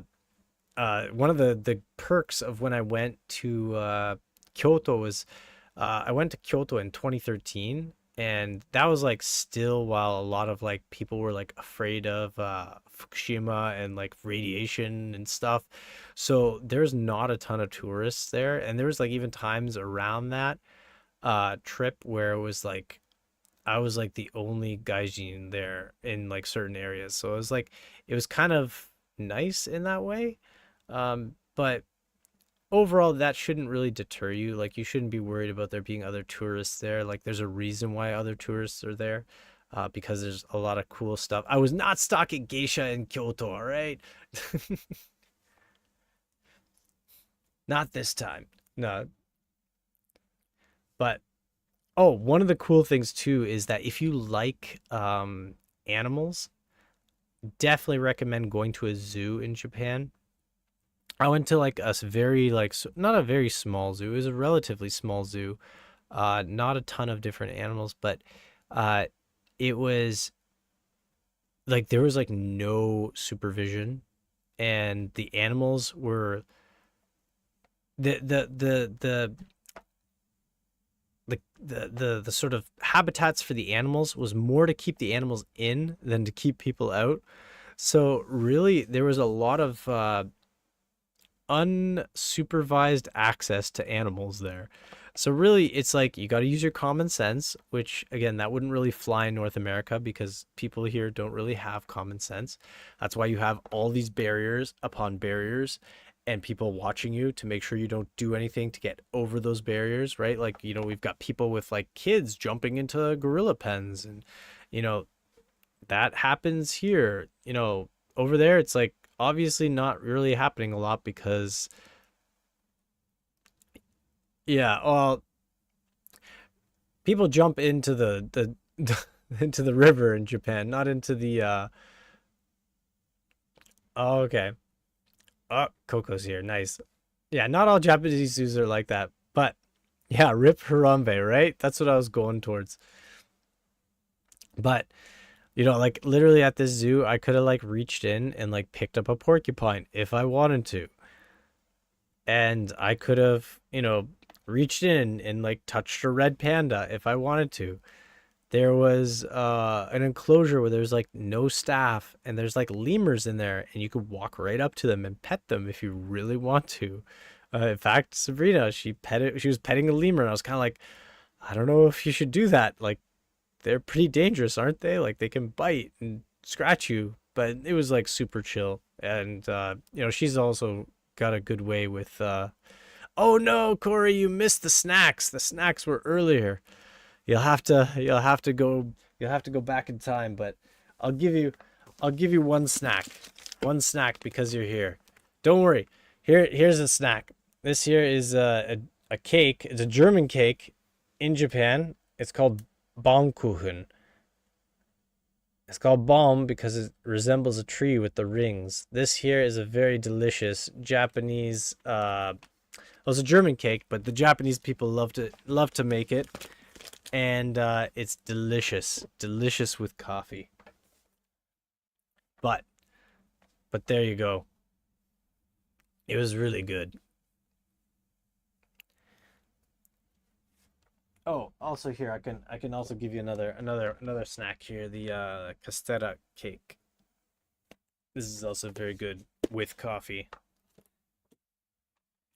One of the perks of when I went to Kyoto was I went to Kyoto in 2013, and that was like still while a lot of like people were like afraid of Fukushima and like radiation and stuff. So there's not a ton of tourists there, and there was like even times around that trip where it was like I was like the only gaijin there in like certain areas. So it was kind of nice in that way. But overall that shouldn't really deter you. Like you shouldn't be worried about there being other tourists there. Like there's a reason why other tourists are there. Because there's a lot of cool stuff. I was not stalking geisha in Kyoto, all right? Not this time. No. But oh, one of the cool things too is that if you like animals, definitely recommend going to a zoo in Japan. I went to like a very like not a very small zoo. It was a relatively small zoo. Not a ton of different animals, but uh it was like there was like no supervision, and the animals were the the sort of habitats for the animals was more to keep the animals in than to keep people out. So really there was a lot of unsupervised access to animals there. So really it's like you got to use your common sense, which again that wouldn't really fly in North America because people here don't really have common sense. That's why you have all these barriers upon barriers and people watching you to make sure you don't do anything to get over those barriers, right? Like, we've got people with like kids jumping into gorilla pens, and you know that happens here. Over there it's like obviously not really happening a lot because yeah, well, people jump into the into the river in Japan, not into the oh, okay. Oh, Coco's here. Nice. Yeah, not all Japanese zoos are like that. But yeah, Rip Harambe, right? That's what I was going towards. But like literally at this zoo, I could have like reached in and like picked up a porcupine if I wanted to. And I could have, reached in and like touched a red panda if I wanted to. There was an enclosure where there's like no staff, and there's like lemurs in there, and you could walk right up to them and pet them if you really want to. In fact, Sabrina, she was petting a lemur, and I was kind of like, I don't know if you should do that. Like, they're pretty dangerous, aren't they? Like, they can bite and scratch you. But it was like super chill, and she's also got a good way with. Oh no, Corey, you missed the snacks. The snacks were earlier. You'll have to go back in time, but I'll give you I'll give you one snack. One snack because you're here. Don't worry. Here's a snack. This here is a cake. It's a German cake in Japan. It's called Baumkuchen. It's called Baum because it resembles a tree with the rings. This here is a very delicious Japanese well, it's a German cake, but the Japanese people love to make it, and it's delicious, delicious with coffee. But there you go. It was really good. Oh, also here I can also give you another snack here, the castella cake. This is also very good with coffee.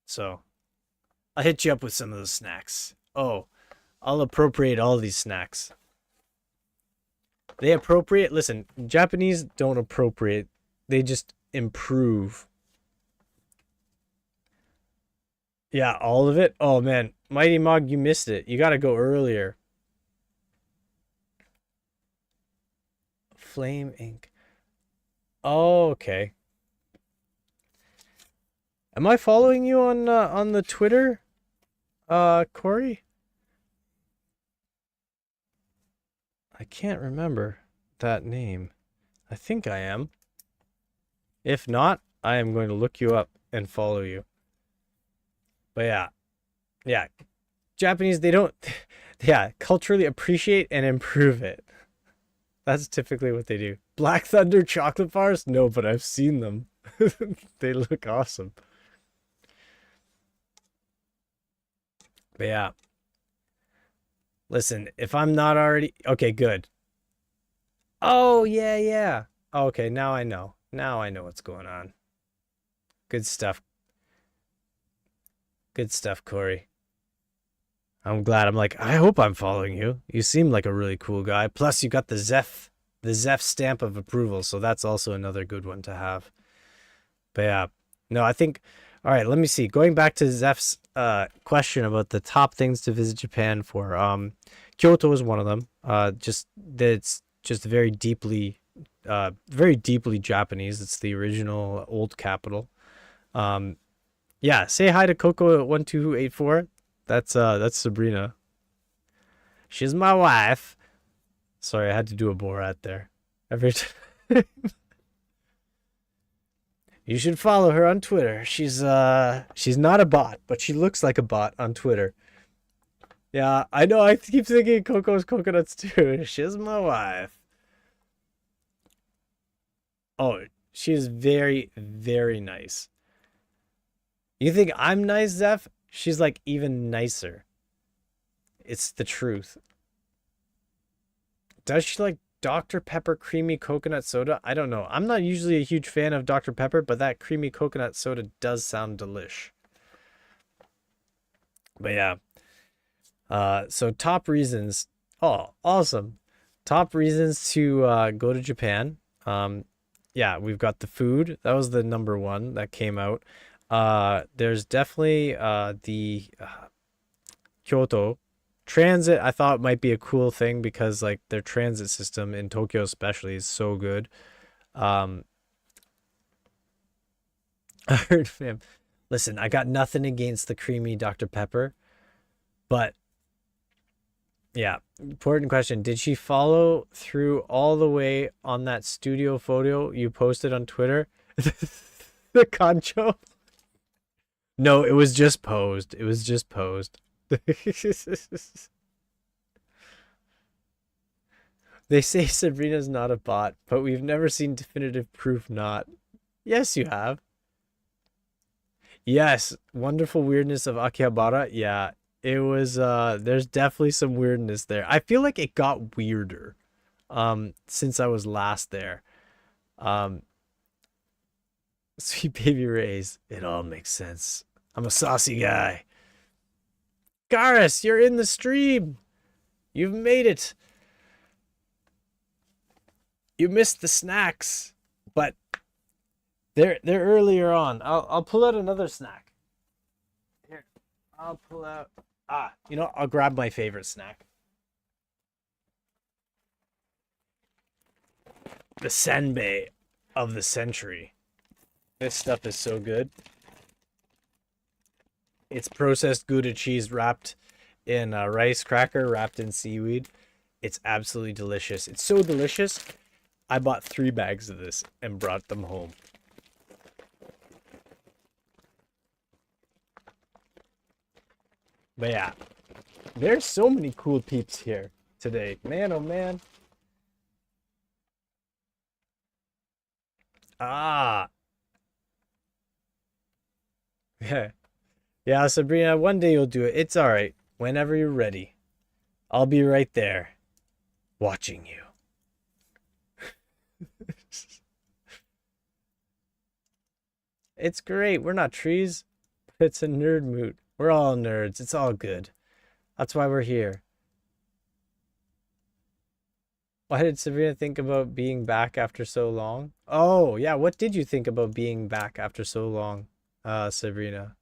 So I'll hit you up with some of those snacks. Oh, I'll appropriate all these snacks. They appropriate. Listen, Japanese don't appropriate. They just improve. Yeah, all of it. Oh man, Mighty Mog, you missed it. You got to go earlier. Flame Ink. Oh, okay. Am I following you on the Twitter, Corey? I can't remember that name. I think I am. If not, I am going to look you up and follow you. But yeah, yeah, Japanese, they don't, yeah, culturally appreciate and improve it. That's typically what they do. Black Thunder chocolate bars? No, but I've seen them. They look awesome. But yeah, Listen, if I'm not already okay, good. Oh yeah, yeah. Okay, now I know. Now I know what's going on. Good stuff. Good stuff, Corey. I'm glad. I'm like, I hope I'm following you. You seem like a really cool guy. Plus, you got the Zeph stamp of approval, so that's also another good one to have. But yeah, no, I think. All right, let me see. Going back to Zeph's question about the top things to visit Japan for. Kyoto is one of them. Just that it's just very deeply Japanese. It's the original old capital. Um, yeah, say hi to Coco1284. That's Sabrina. She's my wife. Sorry, I had to do a Borat there. Every time. You should follow her on Twitter. She's not a bot, but she looks like a bot on Twitter. Yeah, I know. I keep thinking Coco's coconuts too. She's my wife. Oh, she's very, very nice. You think I'm nice, Zeph? She's like even nicer. It's the truth. Does she like Dr. Pepper creamy coconut soda? I don't know. I'm not usually a huge fan of Dr. Pepper, but that creamy coconut soda does sound delish. But yeah. So top reasons. Oh, awesome. Top reasons to go to Japan. Yeah, we've got the food. That was the number one that came out. There's definitely the Kyoto transit. I thought might be a cool thing because like their transit system in Tokyo especially is so good. Um, I heard him. Listen, I got nothing against the creamy Dr. Pepper, but yeah, important question. Did she follow through all the way on that studio photo you posted on Twitter? The concho? No, it was just posed. It was just posed. They say Sabrina's not a bot, but we've never seen definitive proof not. Yes, you have. Yes, wonderful weirdness of Akihabara. Yeah, it was there's definitely some weirdness there. I feel like it got weirder since I was last there. Um Sweet Baby Ray's. It all makes sense. I'm a saucy guy. Garis, you're in the stream. You've made it. You missed the snacks, but they're earlier on. I'll pull out another snack. Here, I'll pull out. I'll grab my favorite snack. The senbei of the century. This stuff is so good. It's processed Gouda cheese wrapped in a rice cracker wrapped in seaweed. It's absolutely delicious. It's so delicious. I bought 3 bags of this and brought them home. But yeah, there's so many cool peeps here today. Man, oh man. Ah, yeah. Yeah, Sabrina, one day you'll do it. It's all right. Whenever you're ready, I'll be right there watching you. It's great. We're not trees. It's a nerd mood. We're all nerds. It's all good. That's why we're here. Why did Sabrina think about being back after so long? Oh, yeah. What did you think about being back after so long, Sabrina?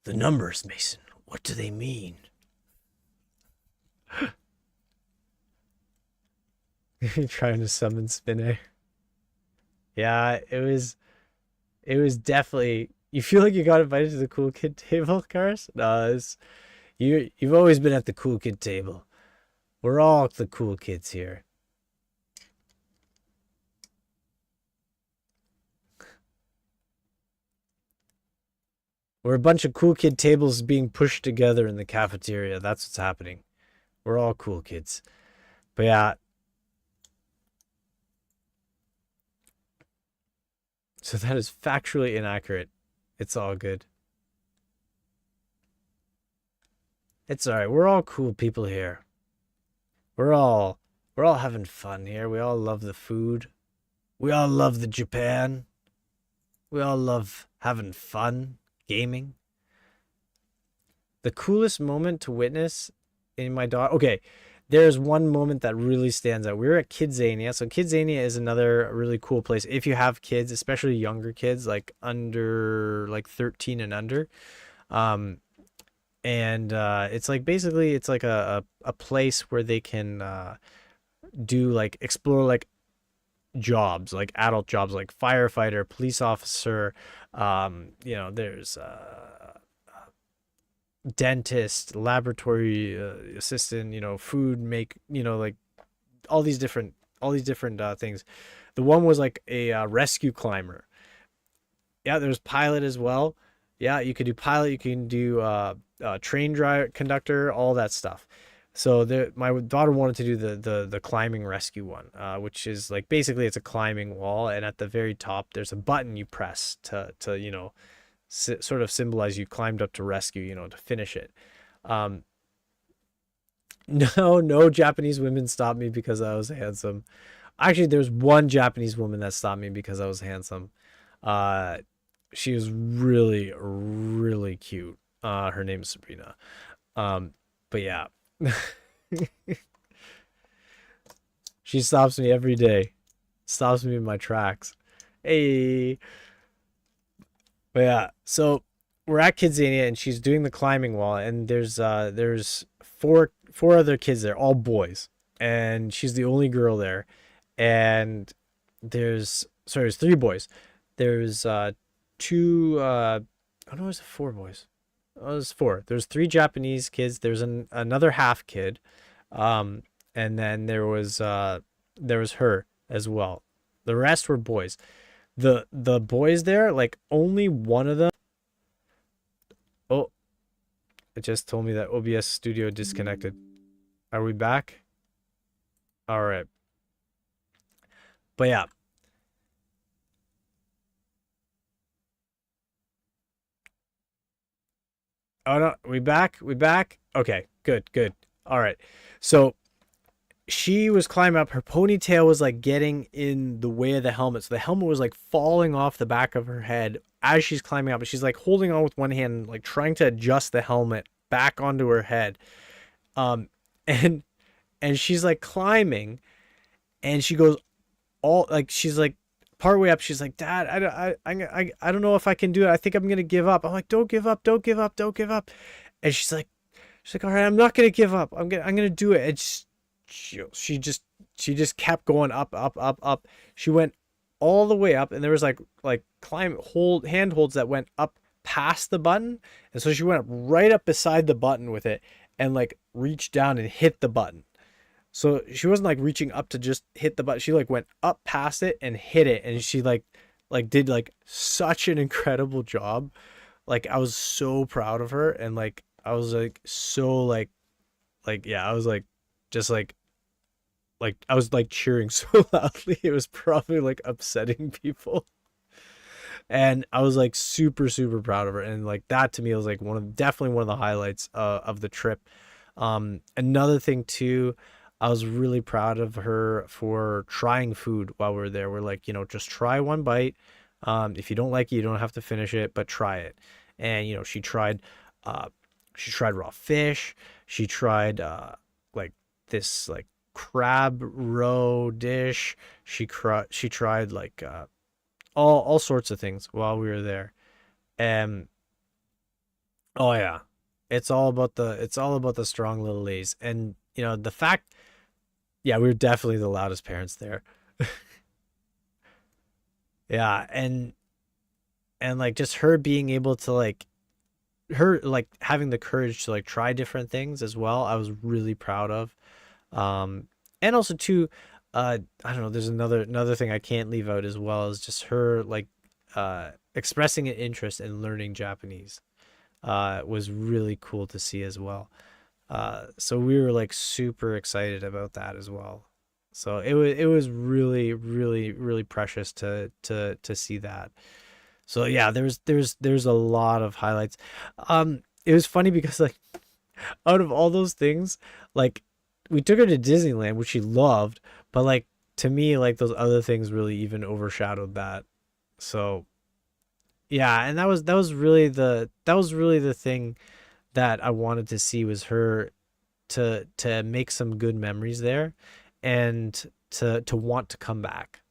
The numbers, Mason. What do they mean? Trying to summon Spinner. Yeah, it was definitely you feel like you got invited to the cool kid table, Cars? No, you've always been at the cool kid table. We're all the cool kids here. We're a bunch of cool kid tables being pushed together in the cafeteria. That's what's happening. We're all cool kids. But yeah, so that is factually inaccurate. It's all good. It's all right. We're all cool people here. We're all we're all having fun here. We all love the food. We all love the Japan. We all love having fun, gaming. The coolest moment to witness in my daughter. Okay, there's one moment that really stands out. We were at Kidzania. So Kidzania is another really cool place if you have kids, especially younger kids, like under like 13 and under. Um, and it's like basically it's like a place where they can do like explore like jobs, like adult jobs, like firefighter, police officer. There's dentist, laboratory assistant, food make, like all these different things. The one was like a rescue climber. Yeah, there's pilot as well. Yeah, you could do pilot, you can do train driver, conductor, all that stuff. So my daughter wanted to do the climbing rescue one, which is like basically it's a climbing wall, and at the very top there's a button you press to sort of symbolize you climbed up to rescue, to finish it. Um, no Japanese women stopped me because I was handsome. Actually, there's one Japanese woman that stopped me because I was handsome. Uh, she was really, really cute. Her name's Sabrina. Um, but yeah, she stops me every day. Stops me in my tracks. Hey, but yeah, so we're at Kidzania and she's doing the climbing wall, and there's four other kids there, all boys, and she's the only girl there, and there's three boys. There's two oh no, there's four boys. Oh, there's four. There's three Japanese kids. There's another half kid, um, and then there was her as well. The rest were boys. The boys there, like only one of them. Oh, it just told me that OBS Studio disconnected. Are we back? All right. But yeah. Oh no, we back? We back? Okay, good, good. All right. So she was climbing up. Her ponytail was like getting in the way of the helmet. So the helmet was like falling off the back of her head as she's climbing up. And she's like holding on with one hand, like trying to adjust the helmet back onto her head. Um, and she's like climbing, and she goes all like she's like partway up. She's like, Dad, I don't know if I can do it. I think I'm gonna give up. I'm like, don't give up, don't give up, don't give up. And she's like, all right, I'm not gonna give up. I'm gonna do it. And she just kept going up, up, up, up. She went all the way up, and there was like climb hold handholds that went up past the button, and so she went up right up beside the button with it, and like reached down and hit the button. So she wasn't like reaching up to just hit the button. She like went up past it and hit it, and she like did like such an incredible job. Like I was so proud of her, and like I was like so like yeah, I was like just like I was like cheering so loudly it was probably like upsetting people. And I was like super super proud of her, and like that to me was like definitely one of the highlights of the trip. Another thing too, I was really proud of her for trying food while we were there. We're like, just try one bite. If you don't like it, you don't have to finish it, but try it. And uh, she tried raw fish. She tried like this like crab roe dish. She tried like all sorts of things while we were there. And oh yeah, it's all about the strong little ladies. And the fact, yeah, we were definitely the loudest parents there. Yeah, and like just her being able to like her like having the courage to like try different things as well, I was really proud of. And also too, I don't know, there's another thing I can't leave out as well, is just her like expressing an interest in learning Japanese. Was really cool to see as well. So we were like super excited about that as well. So it was really really really precious to see that. So yeah, there's a lot of highlights. It was funny because like Out of all those things, like we took her to Disneyland, which she loved, but like to me, like those other things really even overshadowed that. So yeah, and that was really the thing that I wanted to see was her to make some good memories there and to want to come back.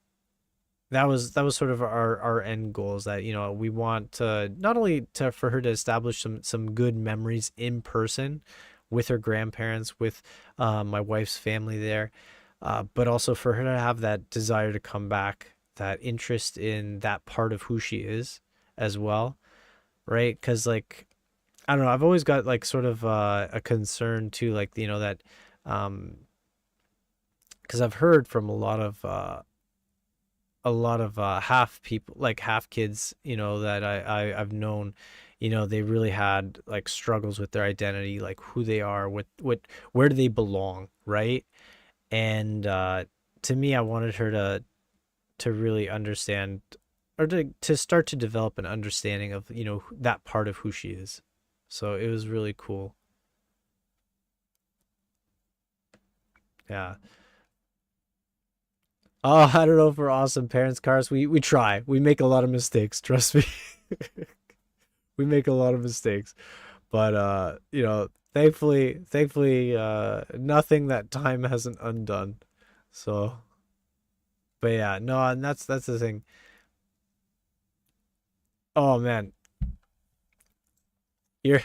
That was sort of our end goal is that, you know, we want to not only to for her to establish some good memories in person with her grandparents, with my wife's family there, but also for her to have that desire to come back, that interest in that part of who she is as well, right? Because like I don't know, I've always got like sort of a concern too, like you know that um, because I've heard from a lot of half people like half kids, you know, that I've known, you know, they really had like struggles with their identity, like who they are, what where do they belong, right? And to me, I wanted her to really understand or to start to develop an understanding of, you know, that part of who she is. So it was really cool. Yeah. Oh, I don't know if we're awesome parents, Cars. We try. We make a lot of mistakes, trust me. We make a lot of mistakes. But you know, thankfully nothing that time hasn't undone. So, but yeah, no, and that's the thing. Oh man, you're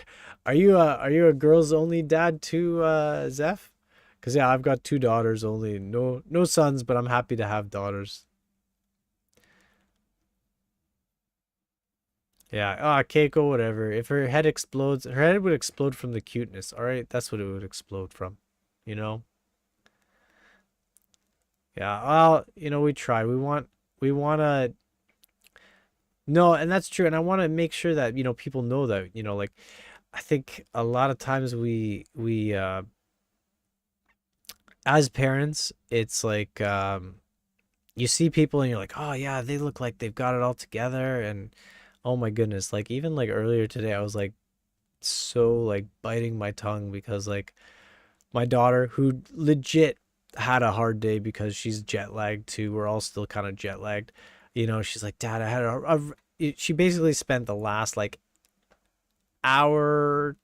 are you a girls only dad too, Zeph? Cause yeah, I've got two daughters only. No sons, but I'm happy to have daughters. Yeah, Keiko, whatever. If her head explodes, her head would explode from the cuteness. All right, that's what it would explode from. You know? Yeah. Well, you know, we try. We want to no, and that's true. And I want to make sure that, you know, people know that, you know, like I think a lot of times we as parents, it's like you see people and you're like, "Oh yeah, they look like they've got it all together." And oh my goodness, like even like earlier today I was like so like biting my tongue because like my daughter who legit had a hard day because she's jet lagged too. We're all still kind of jet lagged. You know, she's like, "Dad, I had she basically spent the last like hour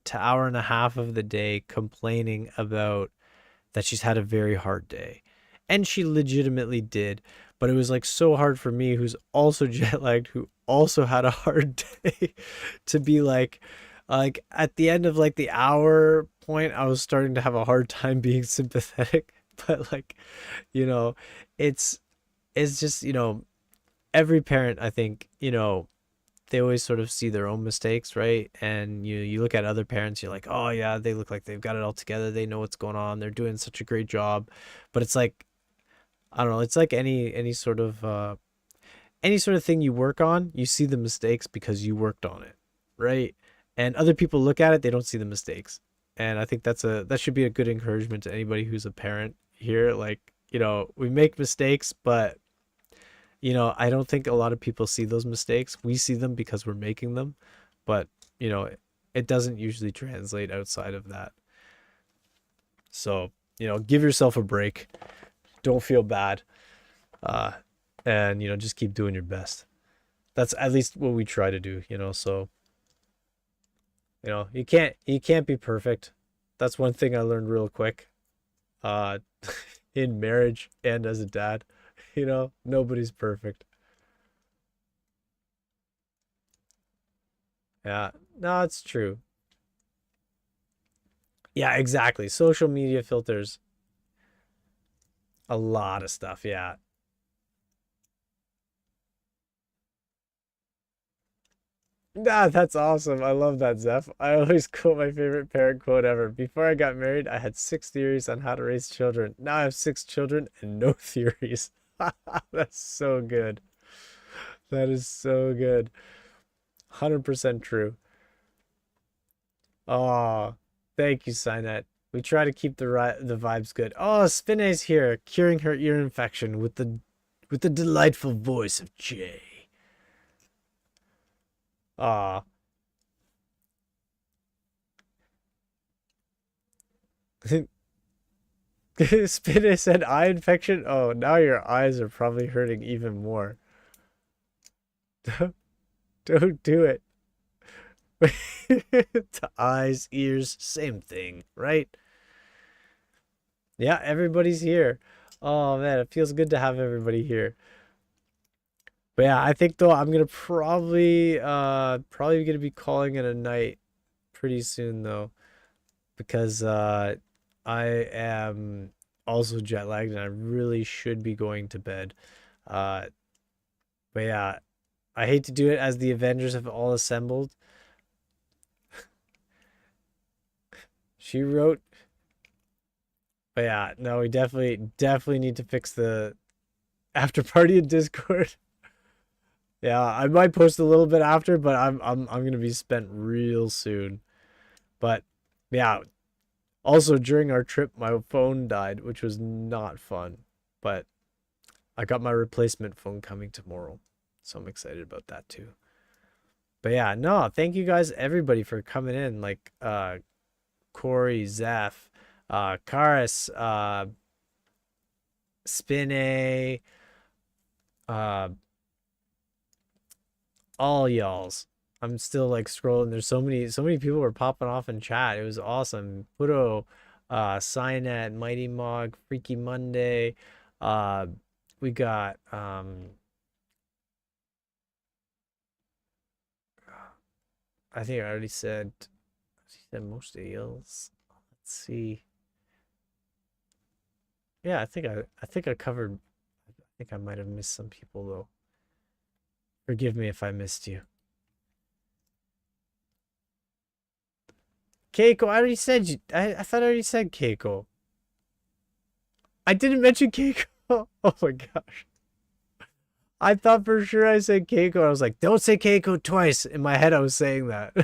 to hour and a half of the day complaining about that she's had a very hard day. And she legitimately did. But it was like so hard for me, who's also jet lagged, who also had a hard day, to be like at the end of like the hour point, I was starting to have a hard time being sympathetic. But like, you know, it's it's just, you know, every parent, I think, you know, they always sort of see their own mistakes, right? And you look at other parents, you're like, oh yeah, they look like they've got it all together. They know what's going on. They're doing such a great job. But it's like I don't know. It's like any sort of thing you work on, you see the mistakes because you worked on it, right? And other people look at it, they don't see the mistakes. And I think that should be a good encouragement to anybody who's a parent here. Like, you know, we make mistakes, but you know, I don't think a lot of people see those mistakes. We see them because we're making them, but you know, it doesn't usually translate outside of that. So, you know, give yourself a break. Don't feel bad. Uh, and you know, just keep doing your best. That's at least what we try to do, you know. So, you know, you can't be perfect. That's one thing I learned real quick. Uh, in marriage and as a dad, you know, nobody's perfect. Yeah, no, it's true. Yeah, exactly. Social media filters a lot of stuff. Yeah. Nah, that's awesome. I love that, Zeph. I always quote my favorite parent quote ever. Before I got married, I had six theories on how to raise children. Now I have six children and no theories. That's so good. That is so good. 100% true. Oh, thank you, Sinet. We try to keep the vibes good. Oh, Spinay's here, curing her ear infection with the delightful voice of Jay. Ah, Spinner said eye infection. Oh, now your eyes are probably hurting even more. Don't do it. The eyes, ears, same thing, right? Yeah, everybody's here. Oh man, it feels good to have everybody here. But yeah, I think though I'm gonna probably gonna be calling it a night pretty soon though, because I am also jet lagged and I really should be going to bed. Uh but yeah, I hate to do it as the Avengers have all assembled. She wrote, but yeah, no, we definitely need to fix the after party in Discord. Yeah, I might post a little bit after, but I'm gonna be spent real soon. But yeah, also during our trip, my phone died, which was not fun. But I got my replacement phone coming tomorrow, so I'm excited about that too. But yeah, no, thank you guys, everybody, for coming in. Like Corey, Zeph, Karis, Spinay, uh, all y'all's. I'm still like scrolling. There's so many people were popping off in chat. It was awesome. Puro, Cynet, Mighty Mog, Freaky Monday. Uh, we got I think I already said most of y'all's. Let's see. Yeah, I think I covered. I think I might have missed some people though. Forgive me if I missed you. Keiko, I already said you. I thought I already said Keiko. I didn't mention Keiko. Oh my gosh. I thought for sure I said Keiko. I was like, don't say Keiko twice. In my head, I was saying that.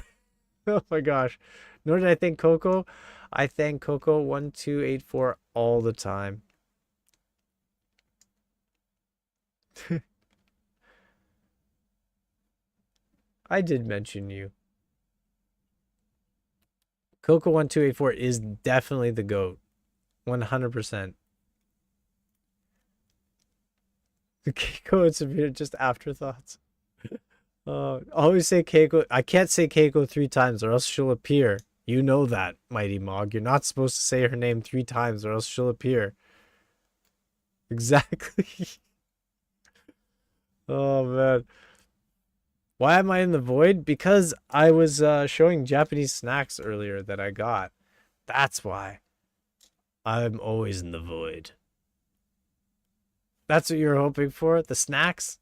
Oh my gosh. Nor did I thank Coco. I thank Coco1284 all the time. I did mention you. Coco1284 is definitely the GOAT. 100%. Keiko and Severe just afterthoughts. Always say Keiko. I can't say Keiko 3 times or else she'll appear. You know that, Mighty Mog. You're not supposed to say her name 3 times or else she'll appear. Exactly. Oh man. Why am I in the void? Because I was showing Japanese snacks earlier that I got. That's why. I'm always in the void. That's what you're hoping for? The snacks?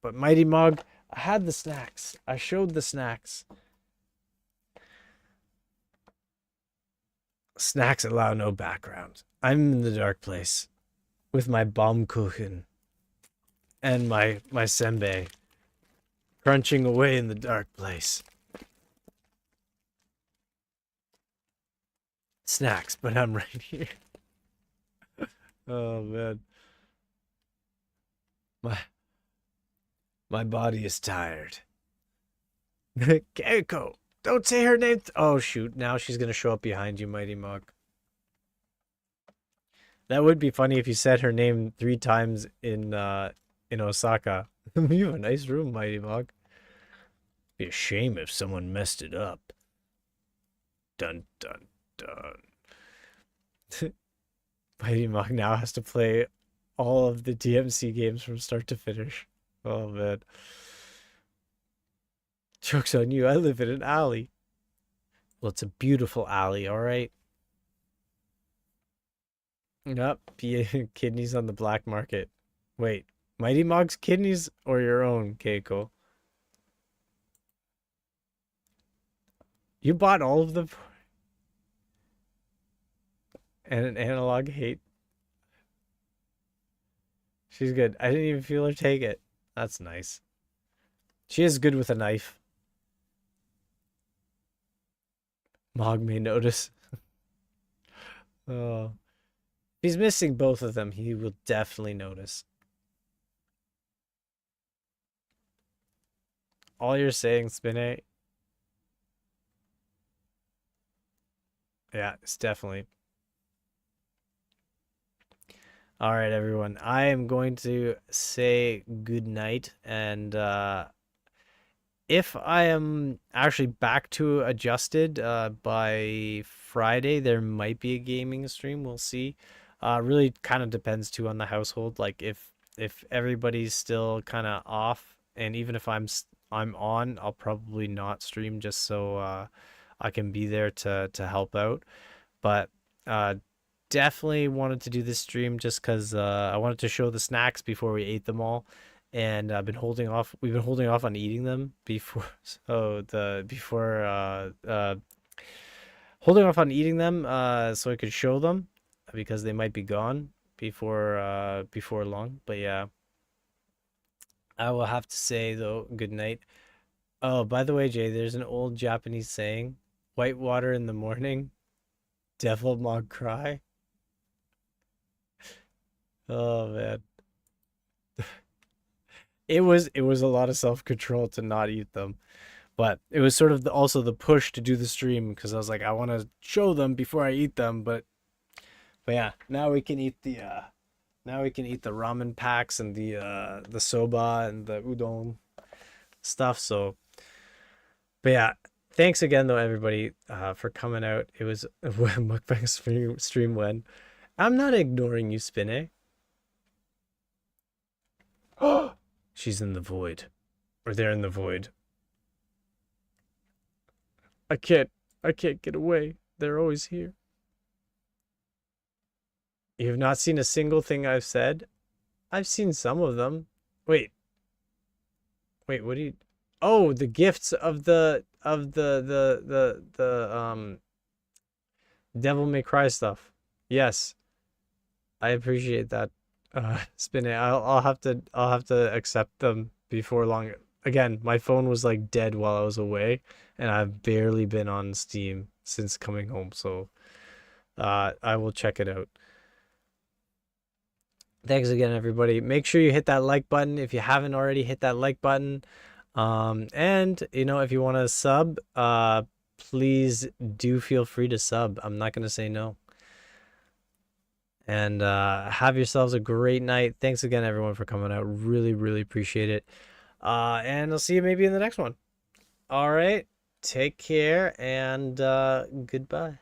But Mighty Mog, I had the snacks. I showed the snacks. Snacks allow no background. I'm in the dark place with my Baumkuchen and my senbei crunching away in the dark place. Snacks, but I'm right here. Oh man. My my body is tired. Keiko, don't say her name. Oh shoot, now she's gonna show up behind you, Mighty Mog. That would be funny if you said her name 3 times in Osaka. You have a nice room, Mighty Mog. Be a shame if someone messed it up. Dun dun dun. Mighty Mog now has to play all of the DMC games from start to finish. Oh man. Joke's on you, I live in an alley. Well, it's a beautiful alley, alright? Yep, kidneys on the black market. Wait, Mighty Mog's kidneys or your own, Keiko? You bought all of them? And an analog hate. She's good. I didn't even feel her take it. That's nice. She is good with a knife. Mog may notice. Oh. If he's missing both of them, he will definitely notice. All you're saying, Spinay. Yeah, it's definitely. All right, everyone. I am going to say good night, and if I am actually back to adjusted by Friday, there might be a gaming stream. We'll see. Really kind of depends too on the household. Like if everybody's still kind of off, and even if I'm on, I'll probably not stream just so I can be there to help out. But uh, definitely wanted to do this stream just because I wanted to show the snacks before we ate them all, and I've been holding off. We've been holding off on eating them before, so the before holding off on eating them so I could show them because they might be gone before long. But yeah, I will have to say though, good night. Oh, by the way, Jay, there's an old Japanese saying: "White water in the morning, devil mog cry." Oh man. It was a lot of self-control to not eat them, but it was sort of also the push to do the stream because I was like I want to show them before I eat them, but yeah, now we can eat the ramen packs and the soba and the udon stuff. So, but yeah, thanks again though everybody for coming out. It was a mukbang stream when I'm not ignoring you, Spinny. She's in the void, or they're in the void. I can't I can't get away. They're always here. You have not seen a single thing I've said? I've seen some of them. Wait, wait, what do you Oh, the gifts of the Devil May Cry stuff. Yes, I appreciate that. Spin it. I'll have to accept them before long. Again, my phone was like dead while I was away, and I've barely been on Steam since coming home, so I will check it out. Thanks again, everybody. Make sure you hit that like button if you haven't already. Hit that like button. And if you want to sub, please do feel free to sub. I'm not gonna say no. And have yourselves a great night. Thanks again, everyone, for coming out. Really, really appreciate it. And I'll see you maybe in the next one. All right. Take care and goodbye.